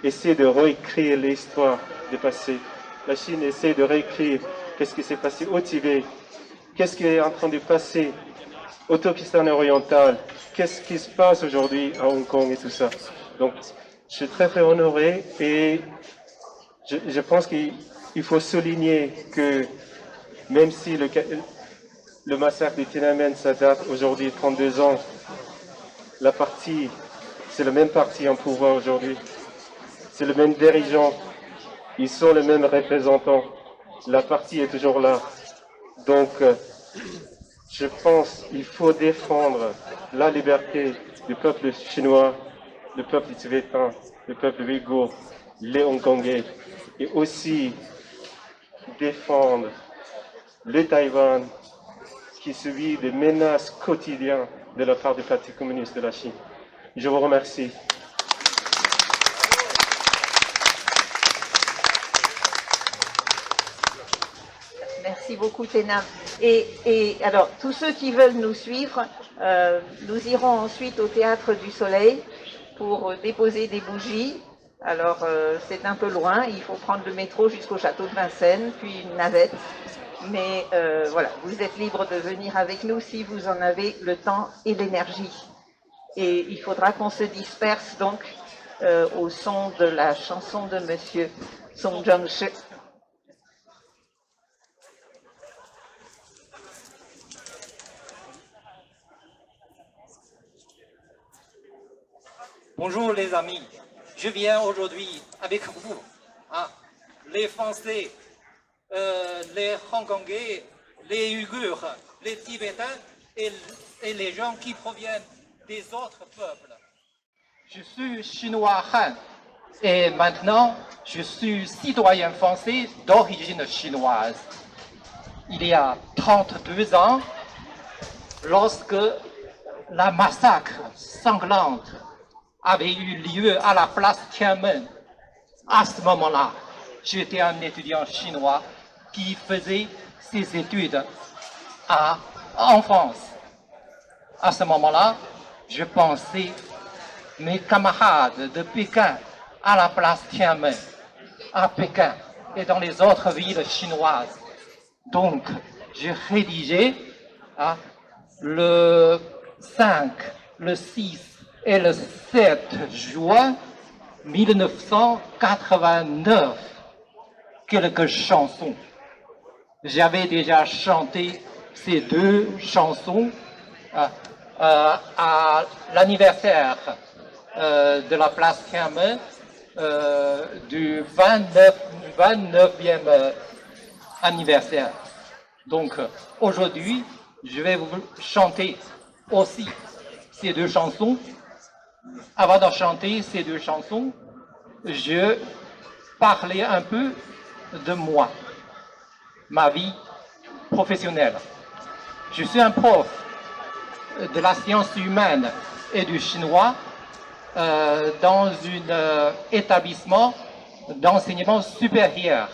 essaie de réécrire l'histoire du passé. La Chine essaie de réécrire qu'est-ce qui s'est passé au Tibet, qu'est-ce qui est en train de passer au Turkestan oriental, qu'est-ce qui se passe aujourd'hui à Hong Kong et tout ça. Donc, je suis très très honoré et je pense qu'il faut souligner que même si le massacre de Tiananmen, ça date aujourd'hui 32 ans, c'est le même parti en pouvoir aujourd'hui, c'est le même dirigeant, ils sont les mêmes représentants, la partie est toujours là. Donc, je pense qu'il faut défendre la liberté du peuple chinois, le peuple tibétain, le peuple ouïghour, les Hongkongais, et aussi défendre le Taïwan qui subit des menaces quotidiennes de la part du Parti communiste de la Chine. Je vous remercie. Merci beaucoup, Téna. Et alors, tous ceux qui veulent nous suivre, nous irons ensuite au Théâtre du Soleil pour déposer des bougies. Alors, c'est un peu loin, il faut prendre le métro jusqu'au château de Vincennes, puis une navette. Mais voilà, vous êtes libre de venir avec nous si vous en avez le temps et l'énergie. Et il faudra qu'on se disperse donc au son de la chanson de Monsieur Song Zhengshi. Bonjour les amis, je viens aujourd'hui avec vous, les Français, les Hongkongais, les Ouïghours, les Tibétains et les gens qui proviennent des autres peuples. Je suis chinois Han et maintenant je suis citoyen français d'origine chinoise. Il y a 32 ans, lorsque la massacre sanglante avait eu lieu à la place Tiananmen, à ce moment-là, j'étais un étudiant chinois qui faisait ses études en France. À ce moment-là, je pensais mes camarades de Pékin à la place Tiananmen, à Pékin et dans les autres villes chinoises. Donc, j'ai rédigé le 5, le 6 et le 7 juin 1989, quelques chansons. J'avais déjà chanté ces deux chansons à l'anniversaire de la place Tiananmen du 29e anniversaire. Donc aujourd'hui, je vais vous chanter aussi ces deux chansons. Avant de chanter ces deux chansons, je parlais un peu de moi, ma vie professionnelle. Je suis un prof de la science humaine et du chinois dans un établissement d'enseignement supérieur,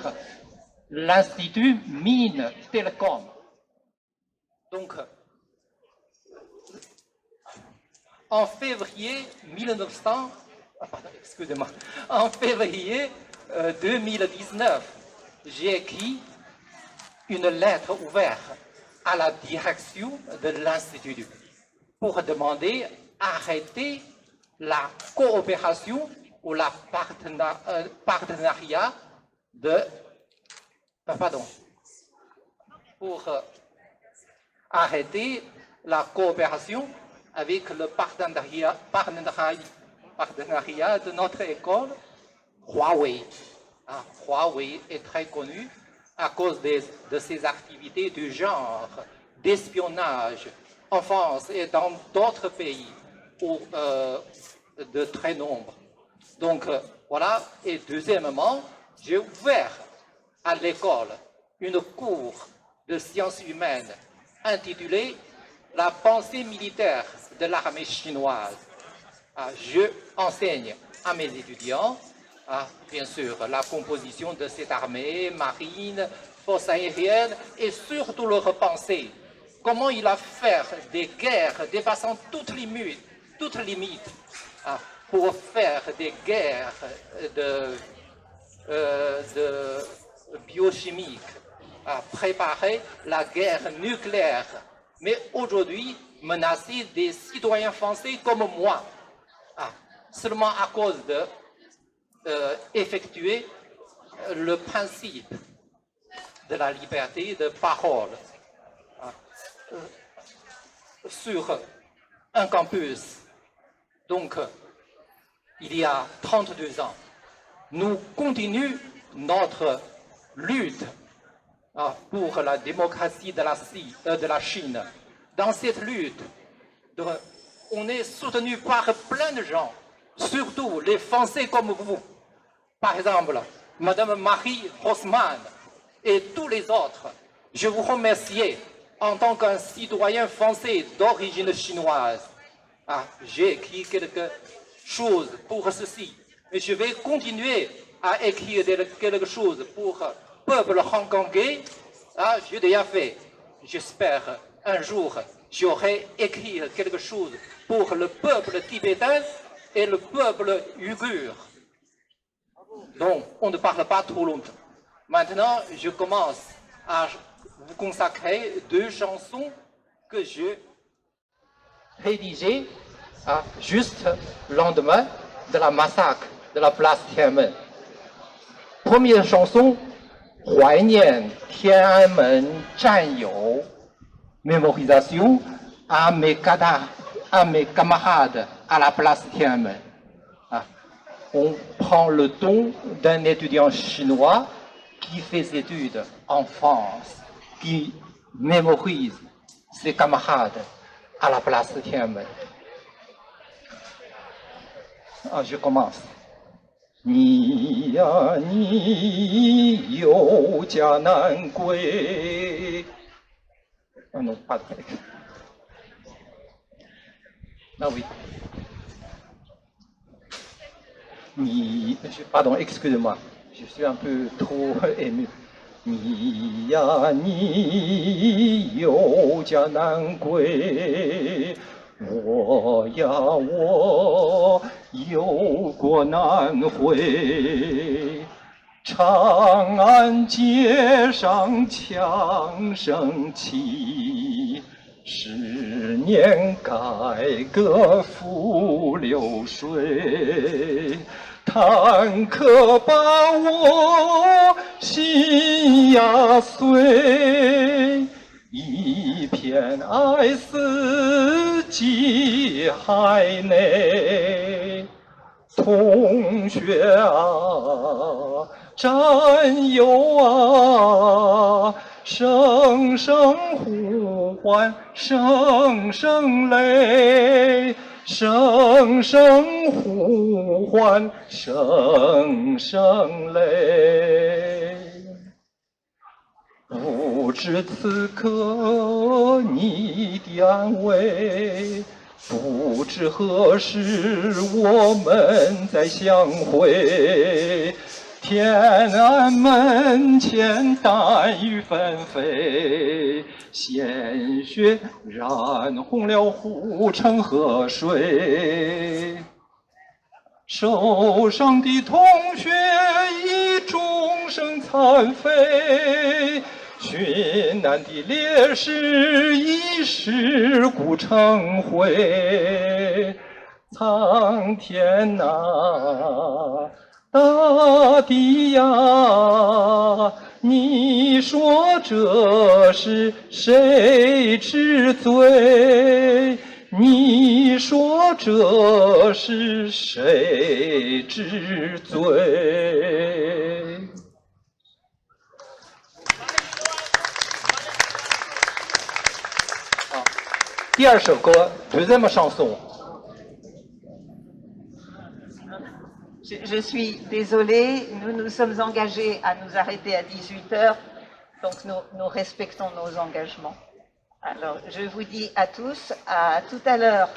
l'Institut Mines Télécom. Donc, en février 2019, j'ai écrit une lettre ouverte à la direction de l'Institut pour demander d'arrêter la coopération ou la partenariat pour arrêter la coopération avec le partenariat de notre école, Huawei. Huawei est très connu à cause de ses activités du genre d'espionnage en France et dans d'autres pays de très nombreux. Donc voilà, et deuxièmement, j'ai ouvert à l'école une cours de sciences humaines intitulée « La pensée militaire de l'armée chinoise ». Je enseigne à mes étudiants, bien sûr, la composition de cette armée, marine, force aérienne, et surtout leur pensée. Comment il a fait des guerres dépassant toutes limites pour faire des guerres de biochimiques, préparer la guerre nucléaire, mais aujourd'hui menacer des citoyens français comme moi, seulement à cause de effectuer le principe de la liberté de parole sur un campus. Donc, il y a 32 ans, nous continuons notre lutte pour la démocratie de la Chine. Dans cette lutte, on est soutenu par plein de gens, surtout les Français comme vous. Par exemple, Madame Marie Haussmann et tous les autres. Je vous remercie en tant qu'un citoyen français d'origine chinoise. J'ai écrit quelque chose pour ceci, mais je vais continuer à écrire quelque chose pour le peuple hongkongais. J'ai déjà fait. J'espère un jour j'aurai écrit quelque chose pour le peuple tibétain et le peuple ouïghour. Donc, on ne parle pas trop longtemps. Maintenant, je commence à vous consacrer deux chansons que je rédigées juste le lendemain de la massacre de la place Tiananmen. Première chanson, 怀念天安门战友 mémorisation à mes camarades à la place Tiananmen. On prend le ton d'un étudiant chinois qui fait ses études en France, qui mémorise ses camarades à la place Tiananmen. Je commence. 你呀你有家难归。non, pas de... Ah oui. Pardon, excusez-moi, je suis un peu trop ému. 你呀你有家难归，我呀我有国难回。长安街上枪声起， 10年改革付流水，坦克把我心压碎，一片爱死记海内。同学啊，战友啊，声声呼唤，声声泪，声声呼唤，声声泪。不知此刻你的安危，不知何时我们再相会。天安门前弹雨纷飞，鲜血染红了护城河水。受伤的同学已终生残废，殉难的烈士已尸骨成灰。苍天呐，大地呀，你说这是谁之罪？你说这是谁之罪？第二首歌 deuxième chanson。Je suis désolée, nous nous sommes engagés à nous arrêter à 18h, donc nous respectons nos engagements. Alors, je vous dis à tous, à tout à l'heure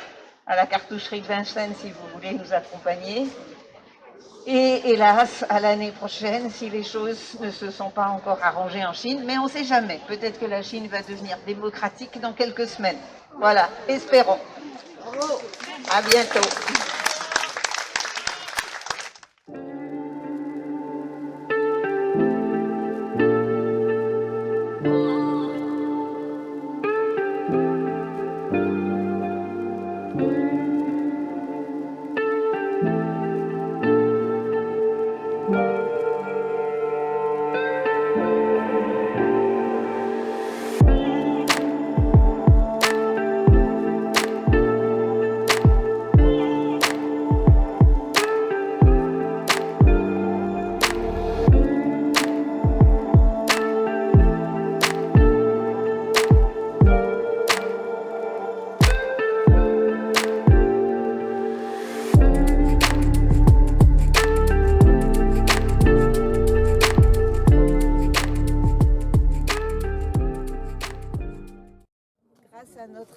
à la cartoucherie de Vincennes si vous voulez nous accompagner. Et hélas, à l'année prochaine, si les choses ne se sont pas encore arrangées en Chine, mais on ne sait jamais. Peut-être que la Chine va devenir démocratique dans quelques semaines. Voilà, espérons. À bientôt.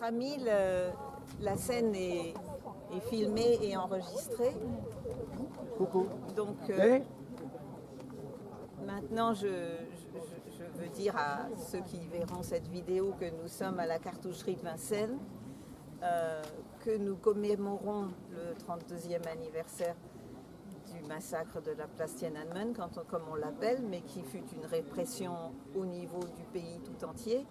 Ami, la scène est filmée et enregistrée. Coucou. Donc maintenant, je veux dire à ceux qui verront cette vidéo que nous sommes à la cartoucherie de Vincennes, que nous commémorons le 32e anniversaire du massacre de la place Tiananmen, comme on l'appelle, mais qui fut une répression au niveau du pays tout entier.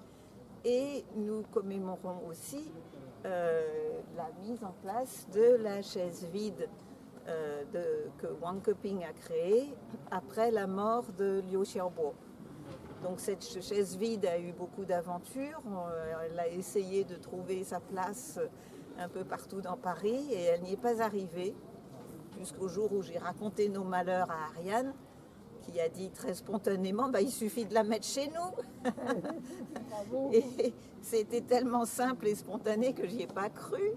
Et nous commémorons aussi la mise en place de la chaise vide que Wang Keping a créée après la mort de Liu Xiaobo. Donc cette chaise vide a eu beaucoup d'aventures. Elle a essayé de trouver sa place un peu partout dans Paris et elle n'y est pas arrivée jusqu'au jour où j'ai raconté nos malheurs à Ariane, qui a dit très spontanément, il suffit de la mettre chez nous. Et c'était tellement simple et spontané que j'y ai pas cru.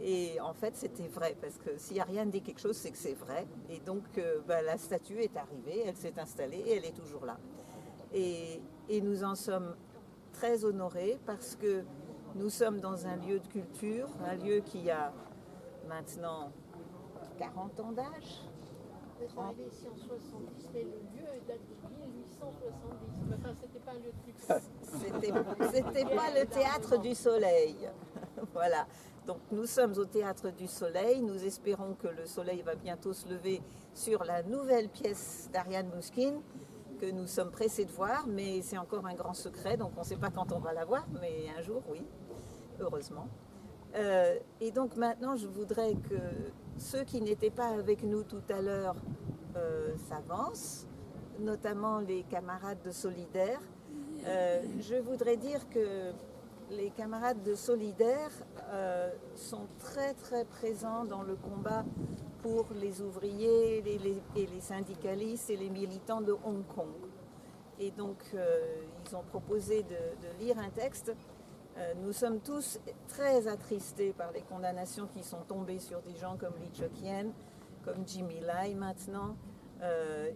Et en fait, c'était vrai, parce que si Ariane dit quelque chose, c'est que c'est vrai. Et donc, la statue est arrivée, elle s'est installée et elle est toujours là. Et nous en sommes très honorés parce que nous sommes dans un lieu de culture, un lieu qui a maintenant 40 ans d'âge. C'est arrivé ici en 70, mais le lieu date de 1870. Enfin, c'était pas un lieu de culte. C'était pas le théâtre du Soleil. Voilà. Donc nous sommes au théâtre du Soleil. Nous espérons que le soleil va bientôt se lever sur la nouvelle pièce d'Ariane Mouskine que nous sommes pressés de voir, mais c'est encore un grand secret, donc on ne sait pas quand on va la voir, mais un jour, oui. heureusement. Et donc maintenant, je voudrais que ceux qui n'étaient pas avec nous tout à l'heure s'avancent, notamment les camarades de Solidaires. Je voudrais dire que les camarades de Solidaires sont très très présents dans le combat pour les ouvriers et les syndicalistes et les militants de Hong Kong. Et donc ils ont proposé de lire un texte. Nous sommes tous très attristés par les condamnations qui sont tombées sur des gens comme Lee Chok-yen, comme Jimmy Lai maintenant,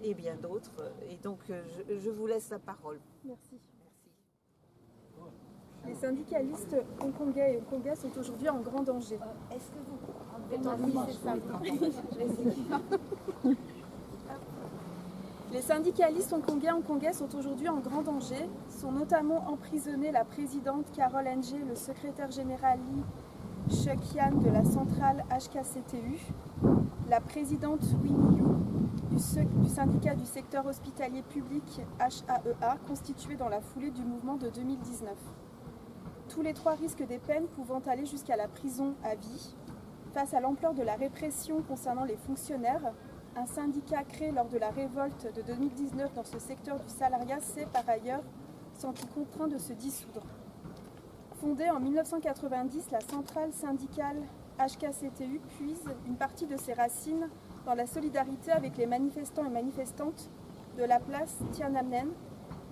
et bien d'autres. Et donc je vous laisse la parole. Merci. Les syndicalistes hongkongais et hongkongais sont aujourd'hui en grand danger. Est-ce que vous Les syndicalistes hongkongais sont aujourd'hui en grand danger, sont notamment emprisonnés la présidente Carole Ng, le secrétaire général Lee Chok-yen de la centrale HKCTU, la présidente Winnie Yu du syndicat du secteur hospitalier public HAEA, constitué dans la foulée du mouvement de 2019. Tous les trois risquent des peines pouvant aller jusqu'à la prison à vie. Face à l'ampleur de la répression concernant les fonctionnaires, un syndicat créé lors de la révolte de 2019 dans ce secteur du salariat s'est par ailleurs senti contraint de se dissoudre. Fondée en 1990, la centrale syndicale HKCTU puise une partie de ses racines dans la solidarité avec les manifestants et manifestantes de la place Tiananmen.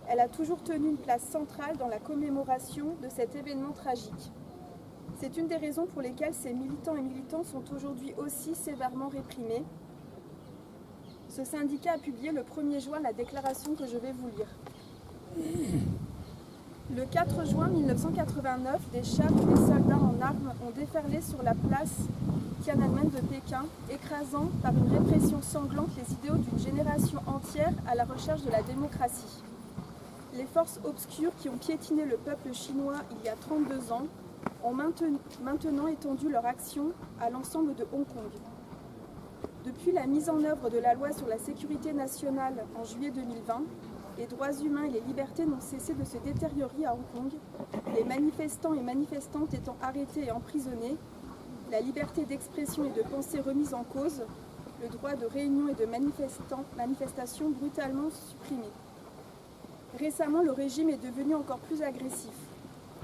Elle a toujours tenu une place centrale dans la commémoration de cet événement tragique. C'est une des raisons pour lesquelles ces militants et militantes sont aujourd'hui aussi sévèrement réprimés. Ce syndicat a publié le 1er juin la déclaration que je vais vous lire. Le 4 juin 1989, des chars et des soldats en armes ont déferlé sur la place Tiananmen de Pékin, écrasant par une répression sanglante les idéaux d'une génération entière à la recherche de la démocratie. Les forces obscures qui ont piétiné le peuple chinois il y a 32 ans ont maintenant étendu leur action à l'ensemble de Hong Kong. Depuis la mise en œuvre de la loi sur la sécurité nationale en juillet 2020, les droits humains et les libertés n'ont cessé de se détériorer à Hong Kong, les manifestants et manifestantes étant arrêtés et emprisonnés, la liberté d'expression et de pensée remise en cause, le droit de réunion et de manifestation brutalement supprimé. Récemment, le régime est devenu encore plus agressif.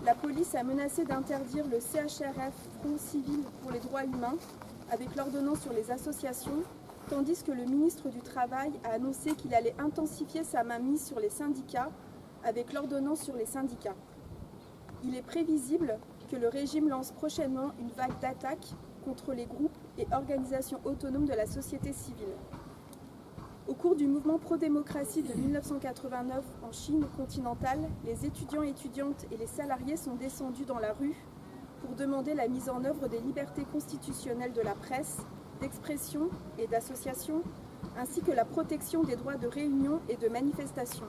La police a menacé d'interdire le CHRF, Front Civil pour les droits humains, avec l'ordonnance sur les associations, tandis que le ministre du Travail a annoncé qu'il allait intensifier sa mainmise sur les syndicats, avec l'ordonnance sur les syndicats. Il est prévisible que le régime lance prochainement une vague d'attaques contre les groupes et organisations autonomes de la société civile. Au cours du mouvement pro-démocratie de 1989 en Chine continentale, les étudiants et étudiantes et les salariés sont descendus dans la rue pour demander la mise en œuvre des libertés constitutionnelles de la presse, d'expression et d'association, ainsi que la protection des droits de réunion et de manifestation.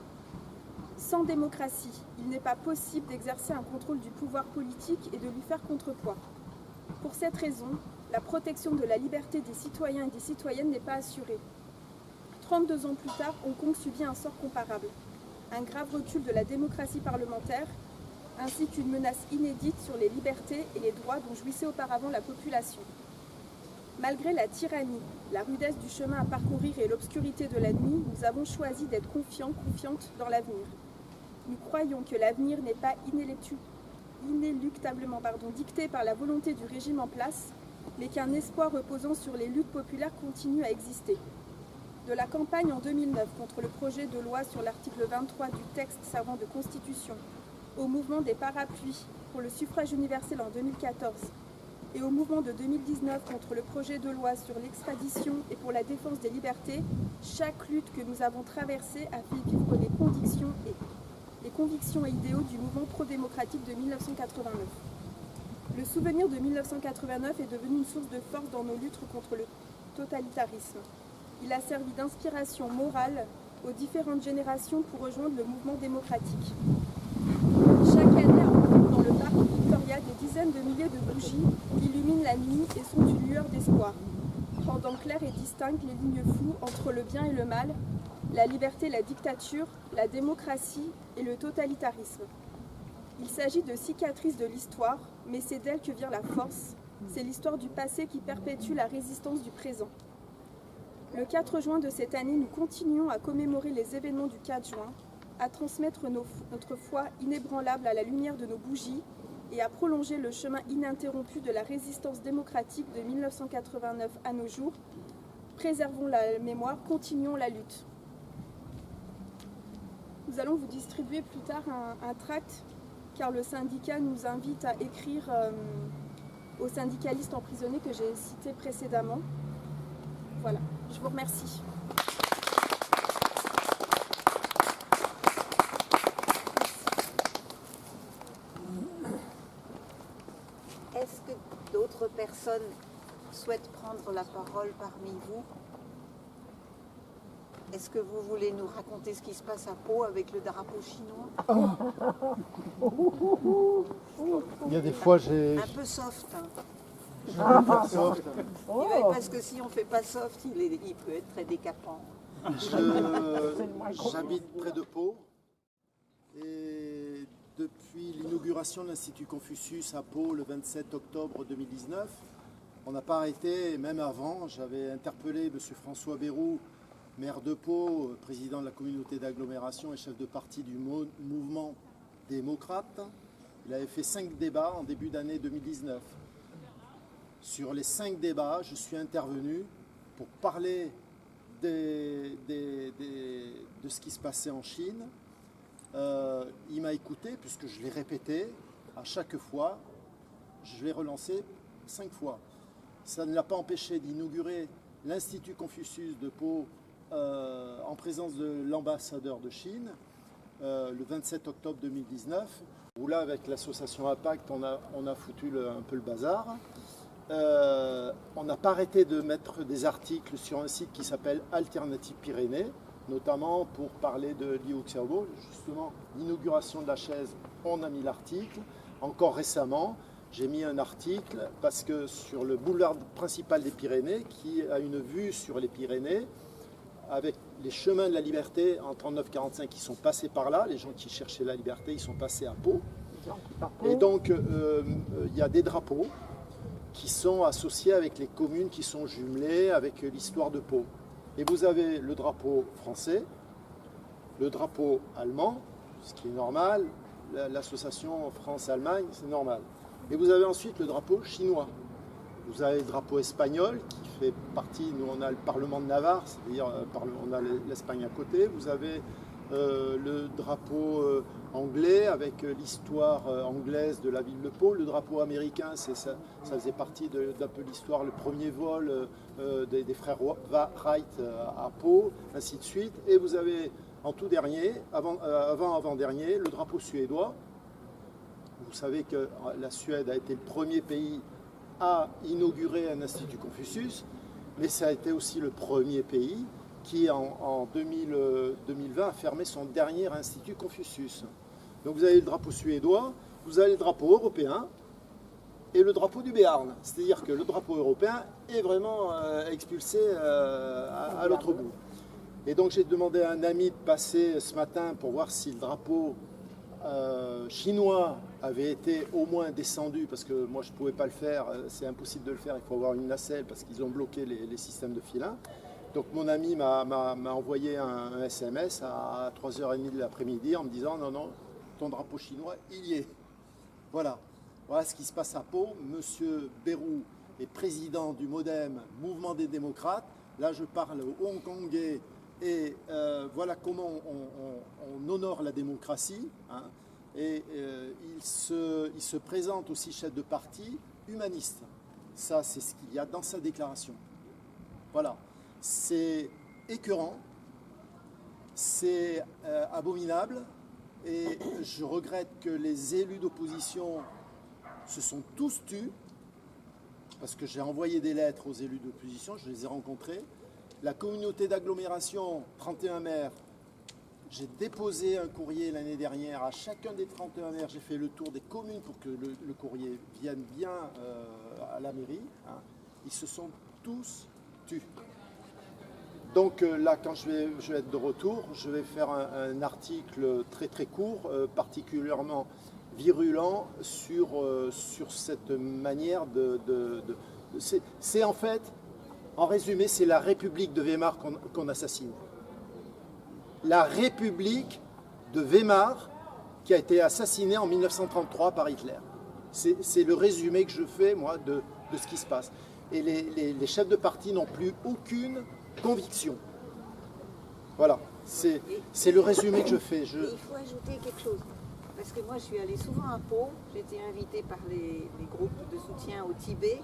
Sans démocratie, il n'est pas possible d'exercer un contrôle du pouvoir politique et de lui faire contrepoids. Pour cette raison, la protection de la liberté des citoyens et des citoyennes n'est pas assurée. 32 ans plus tard, Hong Kong subit un sort comparable. Un grave recul de la démocratie parlementaire, ainsi qu'une menace inédite sur les libertés et les droits dont jouissait auparavant la population. Malgré la tyrannie, la rudesse du chemin à parcourir et l'obscurité de la nuit, nous avons choisi d'être confiantes dans l'avenir. Nous croyons que l'avenir n'est pas inéluctablement dicté par la volonté du régime en place, mais qu'un espoir reposant sur les luttes populaires continue à exister. De la campagne en 2009 contre le projet de loi sur l'article 23 du texte servant de constitution, au mouvement des parapluies pour le suffrage universel en 2014 et au mouvement de 2019 contre le projet de loi sur l'extradition et pour la défense des libertés, chaque lutte que nous avons traversée a fait vivre les convictions et idéaux du mouvement pro-démocratique de 1989. Le souvenir de 1989 est devenu une source de force dans nos luttes contre le totalitarisme. Il a servi d'inspiration morale aux différentes générations pour rejoindre le mouvement démocratique. Chaque année, dans le parc Victoria, des dizaines de milliers de bougies illuminent la nuit et sont une lueur d'espoir, rendant claires et distinctes les lignes floues entre le bien et le mal, la liberté et la dictature, la démocratie et le totalitarisme. Il s'agit de cicatrices de l'histoire, mais c'est d'elle que vient la force. C'est l'histoire du passé qui perpétue la résistance du présent. Le 4 juin de cette année, nous continuons à commémorer les événements du 4 juin, à transmettre notre foi inébranlable à la lumière de nos bougies et à prolonger le chemin ininterrompu de la résistance démocratique de 1989 à nos jours. Préservons la mémoire, continuons la lutte. Nous allons vous distribuer plus tard un tract, car le syndicat nous invite à écrire aux syndicalistes emprisonnés que j'ai cités précédemment. Voilà, je vous remercie. Est-ce que d'autres personnes souhaitent prendre la parole parmi vous? Est-ce que vous voulez nous raconter ce qui se passe à Pau avec le drapeau chinois? Il y a des fois, j'ai... Un peu soft. Hein. Je vais faire soft. Ouais, parce que si on ne fait pas soft, il peut être très décapant. J'habite près de Pau. Et depuis l'inauguration de l'Institut Confucius à Pau le 27 octobre 2019, on n'a pas arrêté, et même avant, j'avais interpellé M. François Bayrou, maire de Pau, président de la communauté d'agglomération et chef de parti du mouvement démocrate. Il avait fait 5 débats en début d'année 2019. Sur les 5 débats, je suis intervenu pour parler de ce qui se passait en Chine. Il m'a écouté puisque je l'ai répété à chaque fois. Je l'ai relancé 5 fois. Ça ne l'a pas empêché d'inaugurer l'Institut Confucius de Pau en présence de l'ambassadeur de Chine le 27 octobre 2019, où là avec l'association Impact on a foutu un peu le bazar. On n'a pas arrêté de mettre des articles sur un site qui s'appelle Alternative Pyrénées, notamment pour parler de Liu Xiaobo, justement l'inauguration de la chaise, on a mis l'article. Encore récemment, j'ai mis un article parce que sur le boulevard principal des Pyrénées, qui a une vue sur les Pyrénées, avec les chemins de la liberté en 39-45 qui sont passés par là, les gens qui cherchaient la liberté, ils sont passés à Pau. Et donc, il y a des drapeaux qui sont associés avec les communes qui sont jumelées avec l'histoire de Pau. Et vous avez le drapeau français, le drapeau allemand, ce qui est normal, l'association France-Allemagne, c'est normal. Et vous avez ensuite le drapeau chinois. Vous avez le drapeau espagnol qui fait partie, nous on a le Parlement de Navarre, c'est-à-dire on a l'Espagne à côté. Vous avez le drapeau anglais avec l'histoire anglaise de la ville de Pau. Le drapeau américain, ça faisait partie d'un peu l'histoire, le premier vol des frères Wright à Pau, ainsi de suite. Et vous avez en tout dernier, avant-dernier, le drapeau suédois. Vous savez que la Suède a été le premier pays à inaugurer un Institut Confucius, mais ça a été aussi le premier pays qui, en 2020, a fermé son dernier Institut Confucius. Donc vous avez le drapeau suédois, vous avez le drapeau européen et le drapeau du Béarn. C'est-à-dire que le drapeau européen est vraiment expulsé à l'autre bout. Et donc j'ai demandé à un ami de passer ce matin pour voir si le drapeau chinois avait été au moins descendu, parce que moi je ne pouvais pas le faire, c'est impossible de le faire, il faut avoir une nacelle parce qu'ils ont bloqué les systèmes de filin. Donc mon ami m'a envoyé un SMS à 3h30 de l'après-midi en me disant non, ton drapeau chinois, il y est. Voilà ce qui se passe à Pau. Monsieur Bayrou est président du MoDem, Mouvement des démocrates. Là je parle aux Hongkongais. Et voilà comment on honore la démocratie. Hein. Et il se présente aussi chef de parti humaniste. Ça, c'est ce qu'il y a dans sa déclaration. Voilà. C'est écœurant, c'est abominable. Et je regrette que les élus d'opposition se sont tous tus, parce que j'ai envoyé des lettres aux élus d'opposition, je les ai rencontrés. La communauté d'agglomération, 31 maires, j'ai déposé un courrier l'année dernière à chacun des 31 maires. J'ai fait le tour des communes pour que le courrier vienne bien à la mairie. Hein. Ils se sont tous tus. Donc là, quand je vais être de retour, je vais faire un article très très court, particulièrement virulent sur cette manière c'est en fait, en résumé, c'est la République de Weimar qu'on assassine. La République de Weimar qui a été assassinée en 1933 par Hitler. C'est le résumé que je fais, moi, de ce qui se passe. Et les chefs de parti n'ont plus aucune conviction. Voilà, c'est le résumé que je fais. Il faut ajouter quelque chose. Parce que moi, je suis allée souvent à Pau. J'ai été invitée par les groupes de soutien au Tibet.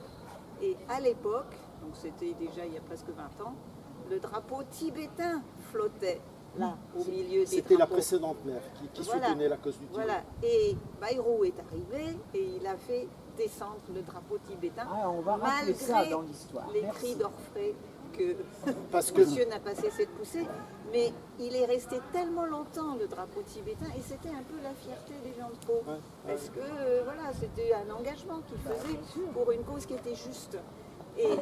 Et à l'époque, donc c'était déjà il y a presque 20 ans, le drapeau tibétain flottait là, au milieu des drapeaux. C'était la précédente maire qui soutenait la cause du Tibet. Voilà, et Bayrou est arrivé et il a fait descendre le drapeau tibétain, on va malgré ça dans l'histoire. les cris d'orfraie que Parce que monsieur n'a pas cessé de pousser. Mais il est resté tellement longtemps le drapeau tibétain et c'était un peu la fierté des gens de Pau. Parce que voilà, c'était un engagement qu'il faisait pour une cause qui était juste. Et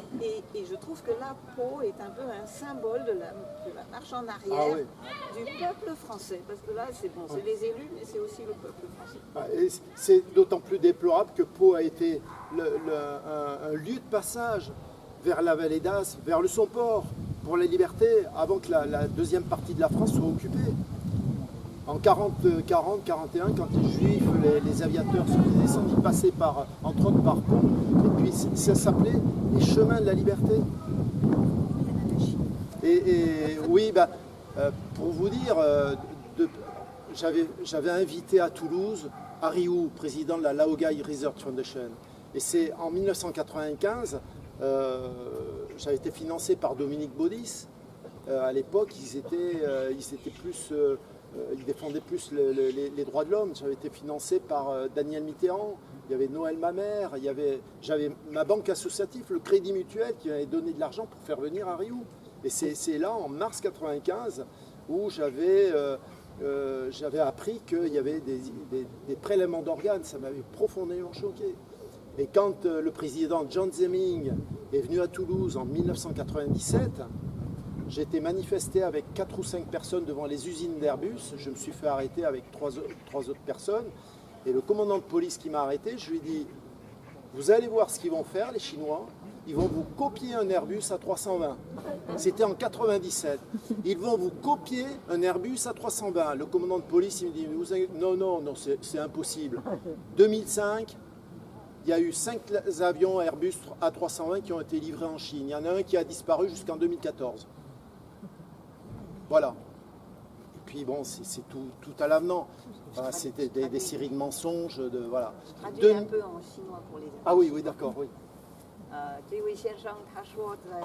je trouve que là, Pau est un peu un symbole de la marche en arrière du peuple français. Parce que là, c'est bon, c'est les élus, mais c'est aussi le peuple français. Et c'est d'autant plus déplorable que Pau a été un lieu de passage vers la vallée d'As, vers le Somport, pour la liberté, avant que la deuxième partie de la France soit occupée. En 40-41, quand les Juifs, les aviateurs sont descendus, passaient entre autres par Pau, et puis ça s'appelait les chemins de la liberté. Et oui, pour vous dire, j'avais invité à Toulouse Harry Wu, président de la Laogai Research Foundation. Et c'est en 1995, j'avais été financé par Dominique Baudis. À l'époque, ils défendaient plus les droits de l'homme. J'avais été financé par Daniel Mitterrand, il y avait Noël Mamère, j'avais ma banque associative, le Crédit Mutuel, qui m'avait donné de l'argent pour faire venir Harry Wu. Et c'est là, en mars 1995, où j'avais appris qu'il y avait des prélèvements d'organes. Ça m'avait profondément choqué. Et quand le président John Zeming est venu à Toulouse en 1997, j'ai été manifesté avec 4 ou 5 personnes devant les usines d'Airbus. Je me suis fait arrêter avec 3 autres personnes. Et le commandant de police qui m'a arrêté, je lui ai dit, vous allez voir ce qu'ils vont faire, les Chinois. Ils vont vous copier un Airbus A320. C'était en 97. Ils vont vous copier un Airbus A320. Le commandant de police, il me dit, non, c'est impossible. 2005, il y a eu 5 avions Airbus A320 qui ont été livrés en Chine. Il y en a un qui a disparu jusqu'en 2014. Voilà. Et puis bon, c'est tout à l'avenant. Enfin, c'était des séries de mensonges. Voilà. Traduis un peu en chinois pour les... Ah oui, d'accord, oui. 这位先生他说，在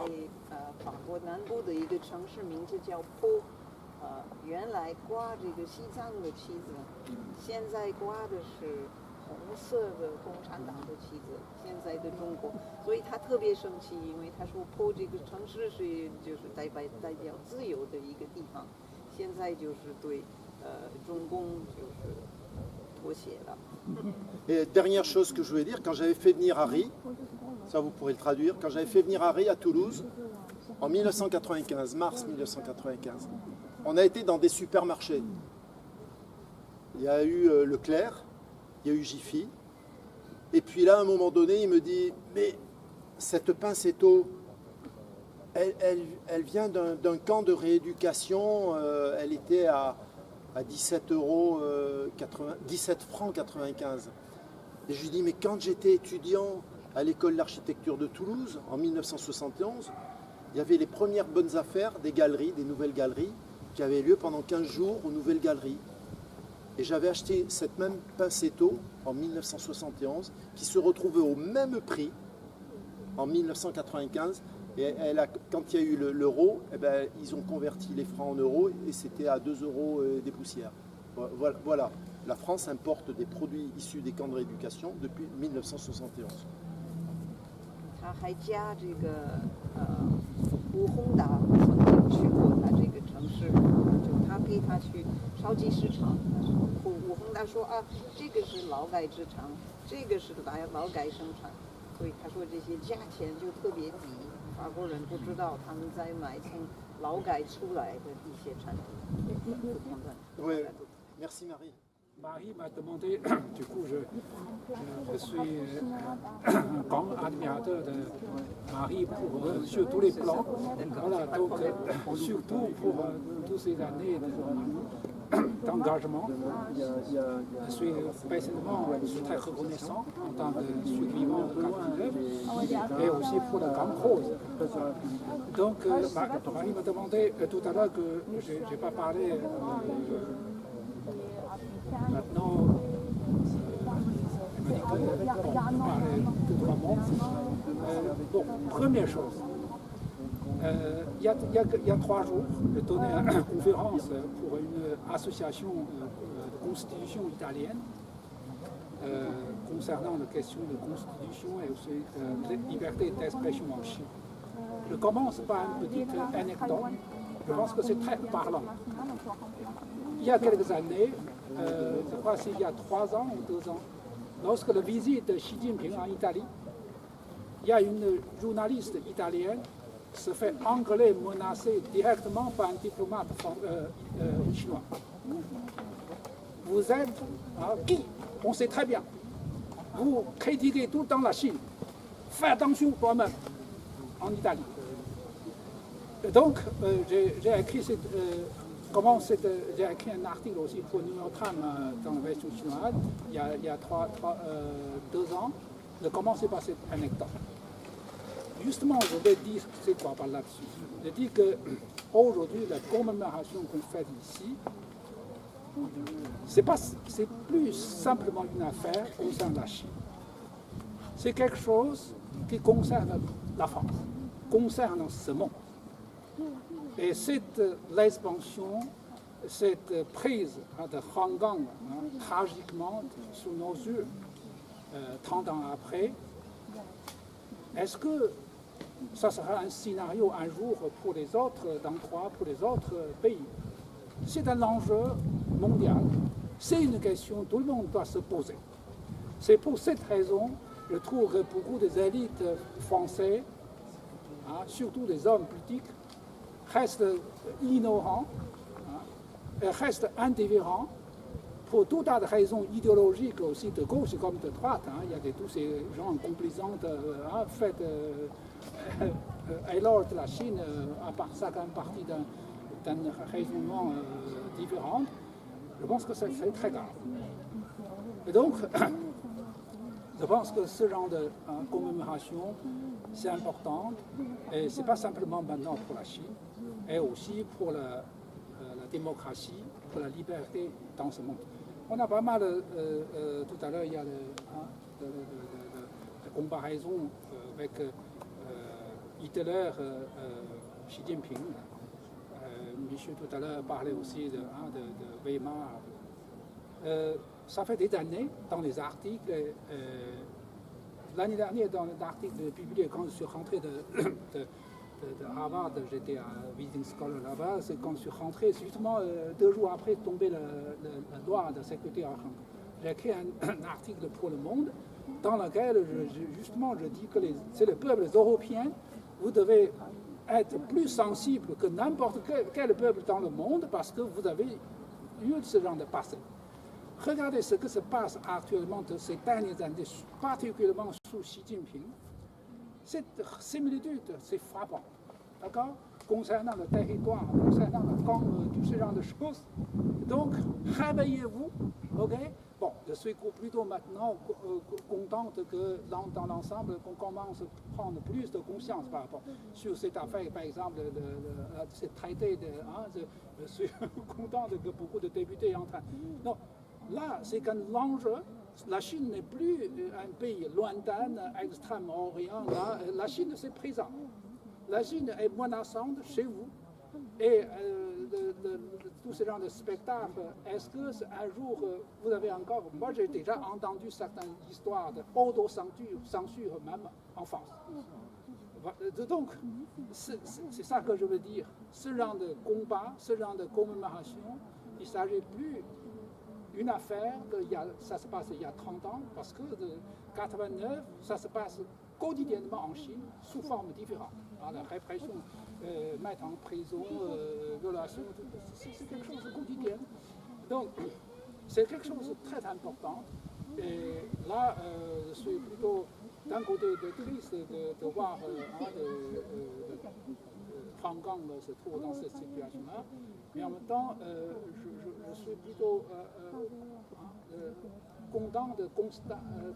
法国南部的一个城市，名字叫坡。原来挂这个西藏的旗子，现在挂的是红色的共产党的旗子，现在的中国。所以他特别生气，因为他说坡这个城市就是代表自由的一个地方，现在就是对中共就是妥协了。Et dernière chose que je voulais dire, quand j'avais fait venir Harry, ça vous pourrez le traduire, quand j'avais fait venir Harry à Toulouse, en 1995, mars 1995, on a été dans des supermarchés. Il y a eu Leclerc, il y a eu Jiffy, et puis là, à un moment donné, il me dit, mais cette pincetto, elle vient d'un camp de rééducation, elle était à 17 francs 95. Et je lui dis, mais quand j'étais étudiant à l'école d'architecture de Toulouse, en 1971, il y avait les premières bonnes affaires des galeries, des nouvelles galeries, qui avaient lieu pendant 15 jours aux nouvelles galeries. Et j'avais acheté cette même pincetto en 1971, qui se retrouvait au même prix en 1995. Et quand il y a eu l'euro, eh ben, ils ont converti les francs en euros et c'était à 2 euros des poussières. Voilà, la France importe des produits issus des camps de rééducation depuis 1971. 他还加这个吴宏达曾经去过他这个城市，就他陪他去超级市场。吴宏达说啊，这个是劳改制成，这个是劳改生产，所以他说这些价钱就特别低。法国人不知道他们在买从劳改出来的一些产品。Oui, merci Marie. Marie m'a demandé, du coup je suis un grand admirateur de Marie sur tous les plans. Voilà, donc surtout pour toutes ces années d'engagement. Je suis personnellement très reconnaissant en tant que survivant de 89 et aussi pour la grande cause. Donc Marie m'a demandé tout à l'heure que je n'ai pas parlé maintenant, elle m'a dit qu'on parlait de 3 mots. Bon, première chose, il y a 3 jours, je donnais une conférence pour une association de constitution italienne concernant la question de constitution et aussi de liberté d'expression en Chine. Je commence par une petite anecdote. Je pense que c'est très parlant. Il y a quelques années, je crois qu'il y a 3 ans ou 2 ans, lorsque la visite de Xi Jinping en Italie, il y a une journaliste italienne qui se fait engueuler, menacée directement par un diplomate chinois. Vous êtes qui? On sait très bien. Vous critiquez tout le temps la Chine. Fais attention toi-même en Italie. Et donc, j'ai écrit j'ai écrit un article aussi pour New York Times dans la version chinoise il y a 2 ans. Je commençais par cette anecdote. Justement, je vais dire c'est quoi par là-dessus. Je dis qu'aujourd'hui, la commémoration qu'on fait ici, c'est plus simplement une affaire concernant la Chine. C'est quelque chose qui concerne la France, concerne ce monde. Et l'expansion, cette prise de Hong Kong, tragiquement, sous nos yeux, 30 ans après, est-ce que ça sera un scénario un jour pour les autres endroits, pour les autres pays? C'est un enjeu mondial. C'est une question que tout le monde doit se poser. C'est pour cette raison, je trouve que beaucoup des élites françaises, surtout des hommes politiques, restent ignorants, restent indifférents pour tout tas de raisons idéologiques aussi de gauche comme de droite. Il y a tous ces gens complaisants alors de la Chine, à part ça, comme partie d'un raisonnement différent. Je pense que c'est très grave. Et donc, je pense que ce genre de commémoration, c'est important, et ce n'est pas simplement maintenant pour la Chine, et aussi pour la démocratie, pour la liberté dans ce monde. On a pas mal, tout à l'heure, il y a la comparaison avec Hitler, Xi Jinping. Monsieur tout à l'heure parlait aussi de Weimar. Ça fait des années dans les articles. L'année dernière, dans l'article publié quand je suis rentré de Harvard, j'étais à visiting scholar là-bas, c'est quand je suis rentré, justement 2 jours après tomber la loi de sécurité à Hong Kong. J'ai écrit un article pour Le Monde dans lequel je dis que c'est le peuple européen, vous devez être plus sensible que n'importe quel peuple dans le monde parce que vous avez eu ce genre de passé. Regardez ce que se passe actuellement de ces dernières années, particulièrement sous Xi Jinping. Cette similitude, c'est frappant, d'accord? Concernant le territoire, concernant le camp, tout ce genre de choses. Donc, réveillez-vous, ok? Bon, je suis plutôt maintenant contente que dans l'ensemble, qu'on commence à prendre plus de conscience par rapport sur cette affaire, par exemple, de ce traité. Je suis contente que beaucoup de députés en train. Non, là, c'est que l'enjeu, la Chine n'est plus un pays lointain, extrême-orient. La Chine, c'est présent. La Chine est menaçante chez vous. Et tout ce genre de spectacle, est-ce qu'un jour, vous avez encore... Moi, j'ai déjà entendu certaines histoires d'autocensure, même en France. Donc, c'est ça que je veux dire. Ce genre de combat, ce genre de commémoration, il ne s'agit plus d'une affaire, ça se passe il y a 30 ans, parce que de 89, ça se passe quotidiennement en Chine, sous forme différente. La répression, mettre en prison, violation, c'est quelque chose de quotidien. Donc, C'est quelque chose de très important. Et là, je suis plutôt d'un côté triste de voir Hong Kong se trouve dans cette situation-là, mais en même temps, je suis plutôt content de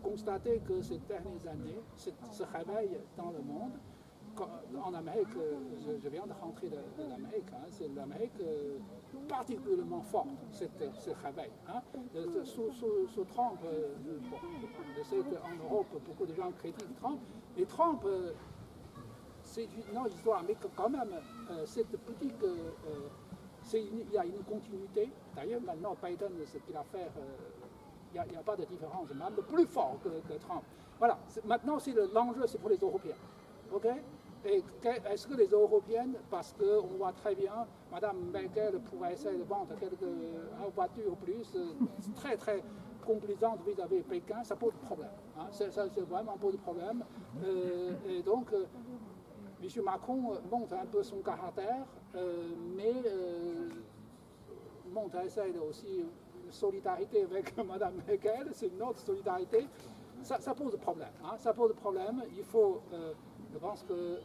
constater que ces dernières années, ce réveil dans le monde, en Amérique, je viens de rentrer de l'Amérique, hein, c'est l'Amérique particulièrement forte, ce réveil. Hein. Sous Trump, je sais qu'en Europe, beaucoup de gens critiquent Trump, mais Trump, c'est une autre histoire, mais quand même, cette politique, il y a une continuité. D'ailleurs, maintenant, Biden, ce qu'il a fait, il n'y a pas de différence, même plus fort que Trump. Voilà, maintenant, l'enjeu, c'est pour les Européens. Okay? Et est-ce que les Européennes, parce qu'on voit très bien, Mme Merkel pourrait essayer de vendre quelques voitures plus, très très complaisante vis-à-vis de Pékin, ça pose problème. Hein? Ça vraiment pose problème. Et donc, M. Macron montre un peu son caractère, mais montre essaie aussi une solidarité avec Mme Merkel, c'est une autre solidarité. Ça pose problème. Hein? Ça pose problème. Il faut. Je pense que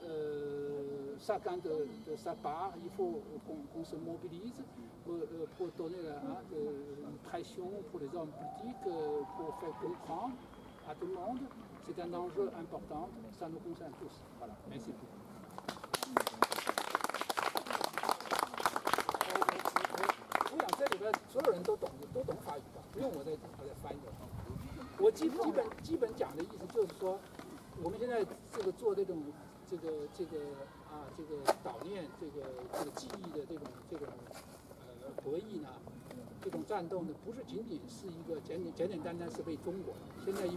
chacun de sa part, il faut qu'on se mobilise pour donner une pression pour les hommes politiques, pour faire comprendre à tout le monde. C'est un enjeu important, ça nous concerne tous. Voilà, merci beaucoup. 我想这里边所有人都懂法语吧，不用我再翻译。我基本讲的意思就是说。 我们现在做这种悼念这个记忆的这种博弈呢，这种战斗呢，不是仅仅是一个简单是为中国。现在因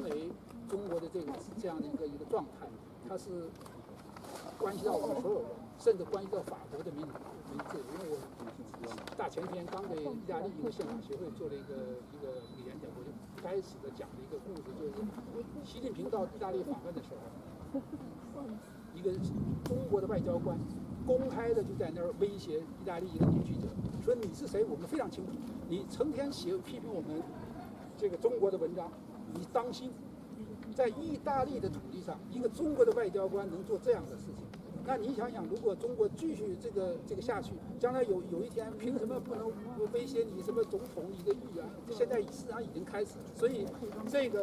为中国的这样的一个状态，它是关系到我们所有人，甚至关系到法国的民主。因为我前天刚给意大利一个宪法协会做了一个演讲，我就开始的讲了一个故事，就是习近平到意大利访问的时候，一个中国的外交官公开的就在那儿威胁意大利一个女记者，说你是谁？我们非常清楚，你成天批评我们这个中国的文章，你当心，在意大利的土地上，一个中国的外交官能做这样的事情。 那你想想，如果中国继续这个下去，将来有一天，凭什么不能威胁你什么总统、你的议员？这现在市场已经开始，所以这个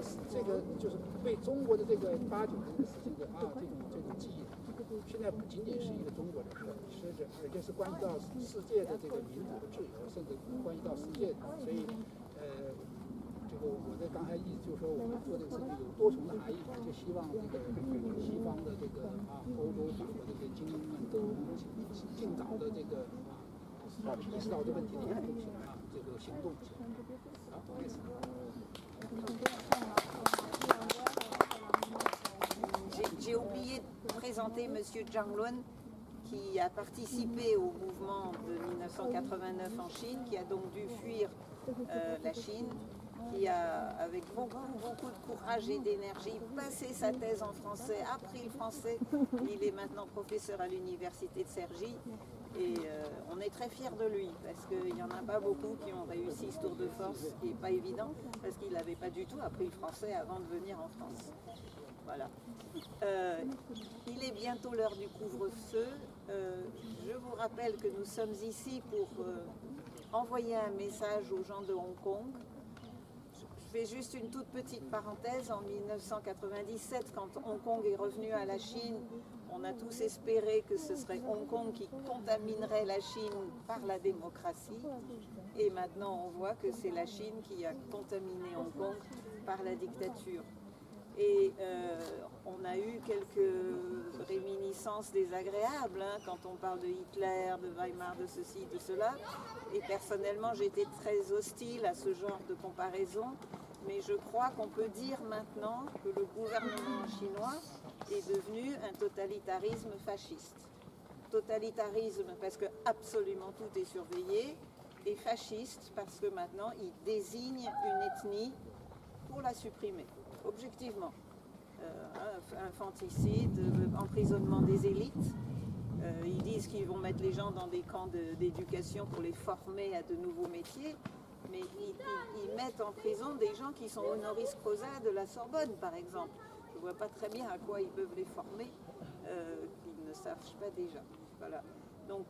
就是为中国的这个89年的事情的这种记忆，现在不仅仅是一个中国的事，而且是关系到世界的这个民主的自由，甚至关系到世界的，所以这个我在刚才意思就是说，我们做这个事情有多重的含义，就希望这个西方的这个欧洲、法国的这些精英们都尽早的这个意识到这个问题的严重性这个行动起来。好，谢谢。J'ai oublié de présenter M. Zhang Lun, qui a participé au mouvement de 1989 en Chine, qui a donc dû fuir la Chine, qui a, avec beaucoup de courage et d'énergie, passé sa thèse en français, appris le français. Il est maintenant professeur à l'université de Cergy et on est très fiers de lui parce qu'il n'y en a pas beaucoup qui ont réussi ce tour de force, ce qui n'est pas évident parce qu'il n'avait pas du tout appris le français avant de venir en France. Voilà. Il est bientôt l'heure du couvre-feu. Je vous rappelle que nous sommes ici pour envoyer un message aux gens de Hong Kong. Je fais juste une toute petite parenthèse. En 1997, quand Hong Kong est revenu à la Chine, on a tous espéré que ce serait Hong Kong qui contaminerait la Chine par la démocratie. Et maintenant, on voit que c'est la Chine qui a contaminé Hong Kong par la dictature. Et on a eu quelques réminiscences désagréables hein, quand on parle de Hitler, de Weimar, de ceci, de cela. Et personnellement, j'étais très hostile à ce genre de comparaison. Mais je crois qu'on peut dire maintenant que le gouvernement chinois est devenu un totalitarisme fasciste. Totalitarisme parce que absolument tout est surveillé, et fasciste parce que maintenant il désigne une ethnie pour la supprimer, objectivement. Infanticide, emprisonnement des élites. Ils disent qu'ils vont mettre les gens dans des camps d'éducation pour les former à de nouveaux métiers. mais ils mettent en prison des gens qui sont honoris causa de la Sorbonne, par exemple. Je ne vois pas très bien à quoi ils peuvent les former, qu'ils ne savent pas déjà. Voilà. Donc,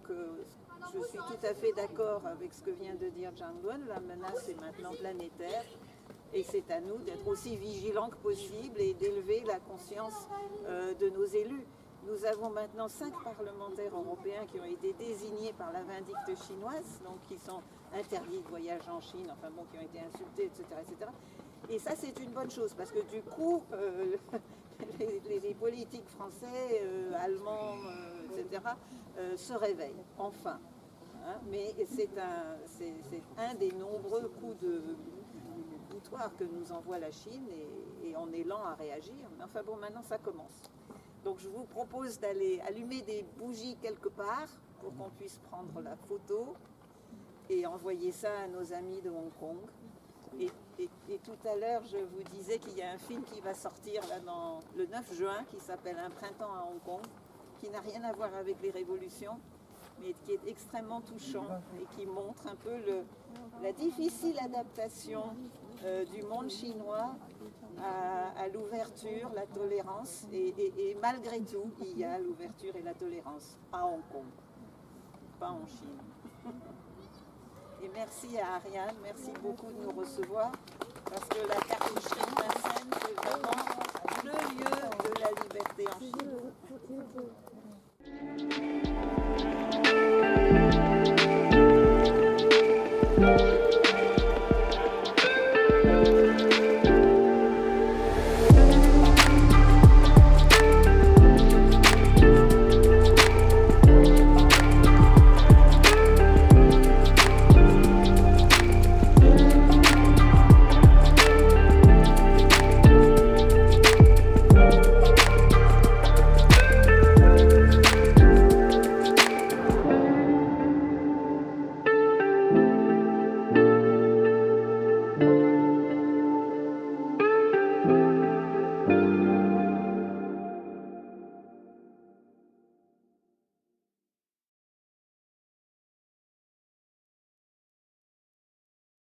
je suis tout à fait d'accord avec ce que vient de dire Zhang Duan. La menace est maintenant planétaire et c'est à nous d'être aussi vigilants que possible et d'élever la conscience de nos élus. Nous avons maintenant 5 parlementaires européens qui ont été désignés par la vindicte chinoise, donc qui sont interdits de voyage en Chine, enfin bon, qui ont été insultés, etc. etc. Et ça, c'est une bonne chose, parce que du coup, les politiques français, allemands, etc., se réveillent, enfin. Hein, mais c'est un des nombreux coups de boutoir que nous envoie la Chine, et on est lent à réagir. Mais enfin bon, maintenant, ça commence. Donc je vous propose d'aller allumer des bougies quelque part pour qu'on puisse prendre la photo et envoyer ça à nos amis de Hong Kong. Et tout à l'heure, je vous disais qu'il y a un film qui va sortir là, le 9 juin qui s'appelle Un printemps à Hong Kong, qui n'a rien à voir avec les révolutions, mais qui est extrêmement touchant et qui montre un peu la difficile adaptation du monde chinois à l'ouverture, la tolérance, et malgré tout, il y a l'ouverture et la tolérance à Hong Kong, pas en Chine. Et merci à Ariane, merci beaucoup de nous recevoir, parce que la cartoucherie de Vincennes, c'est vraiment le lieu de la liberté en Chine.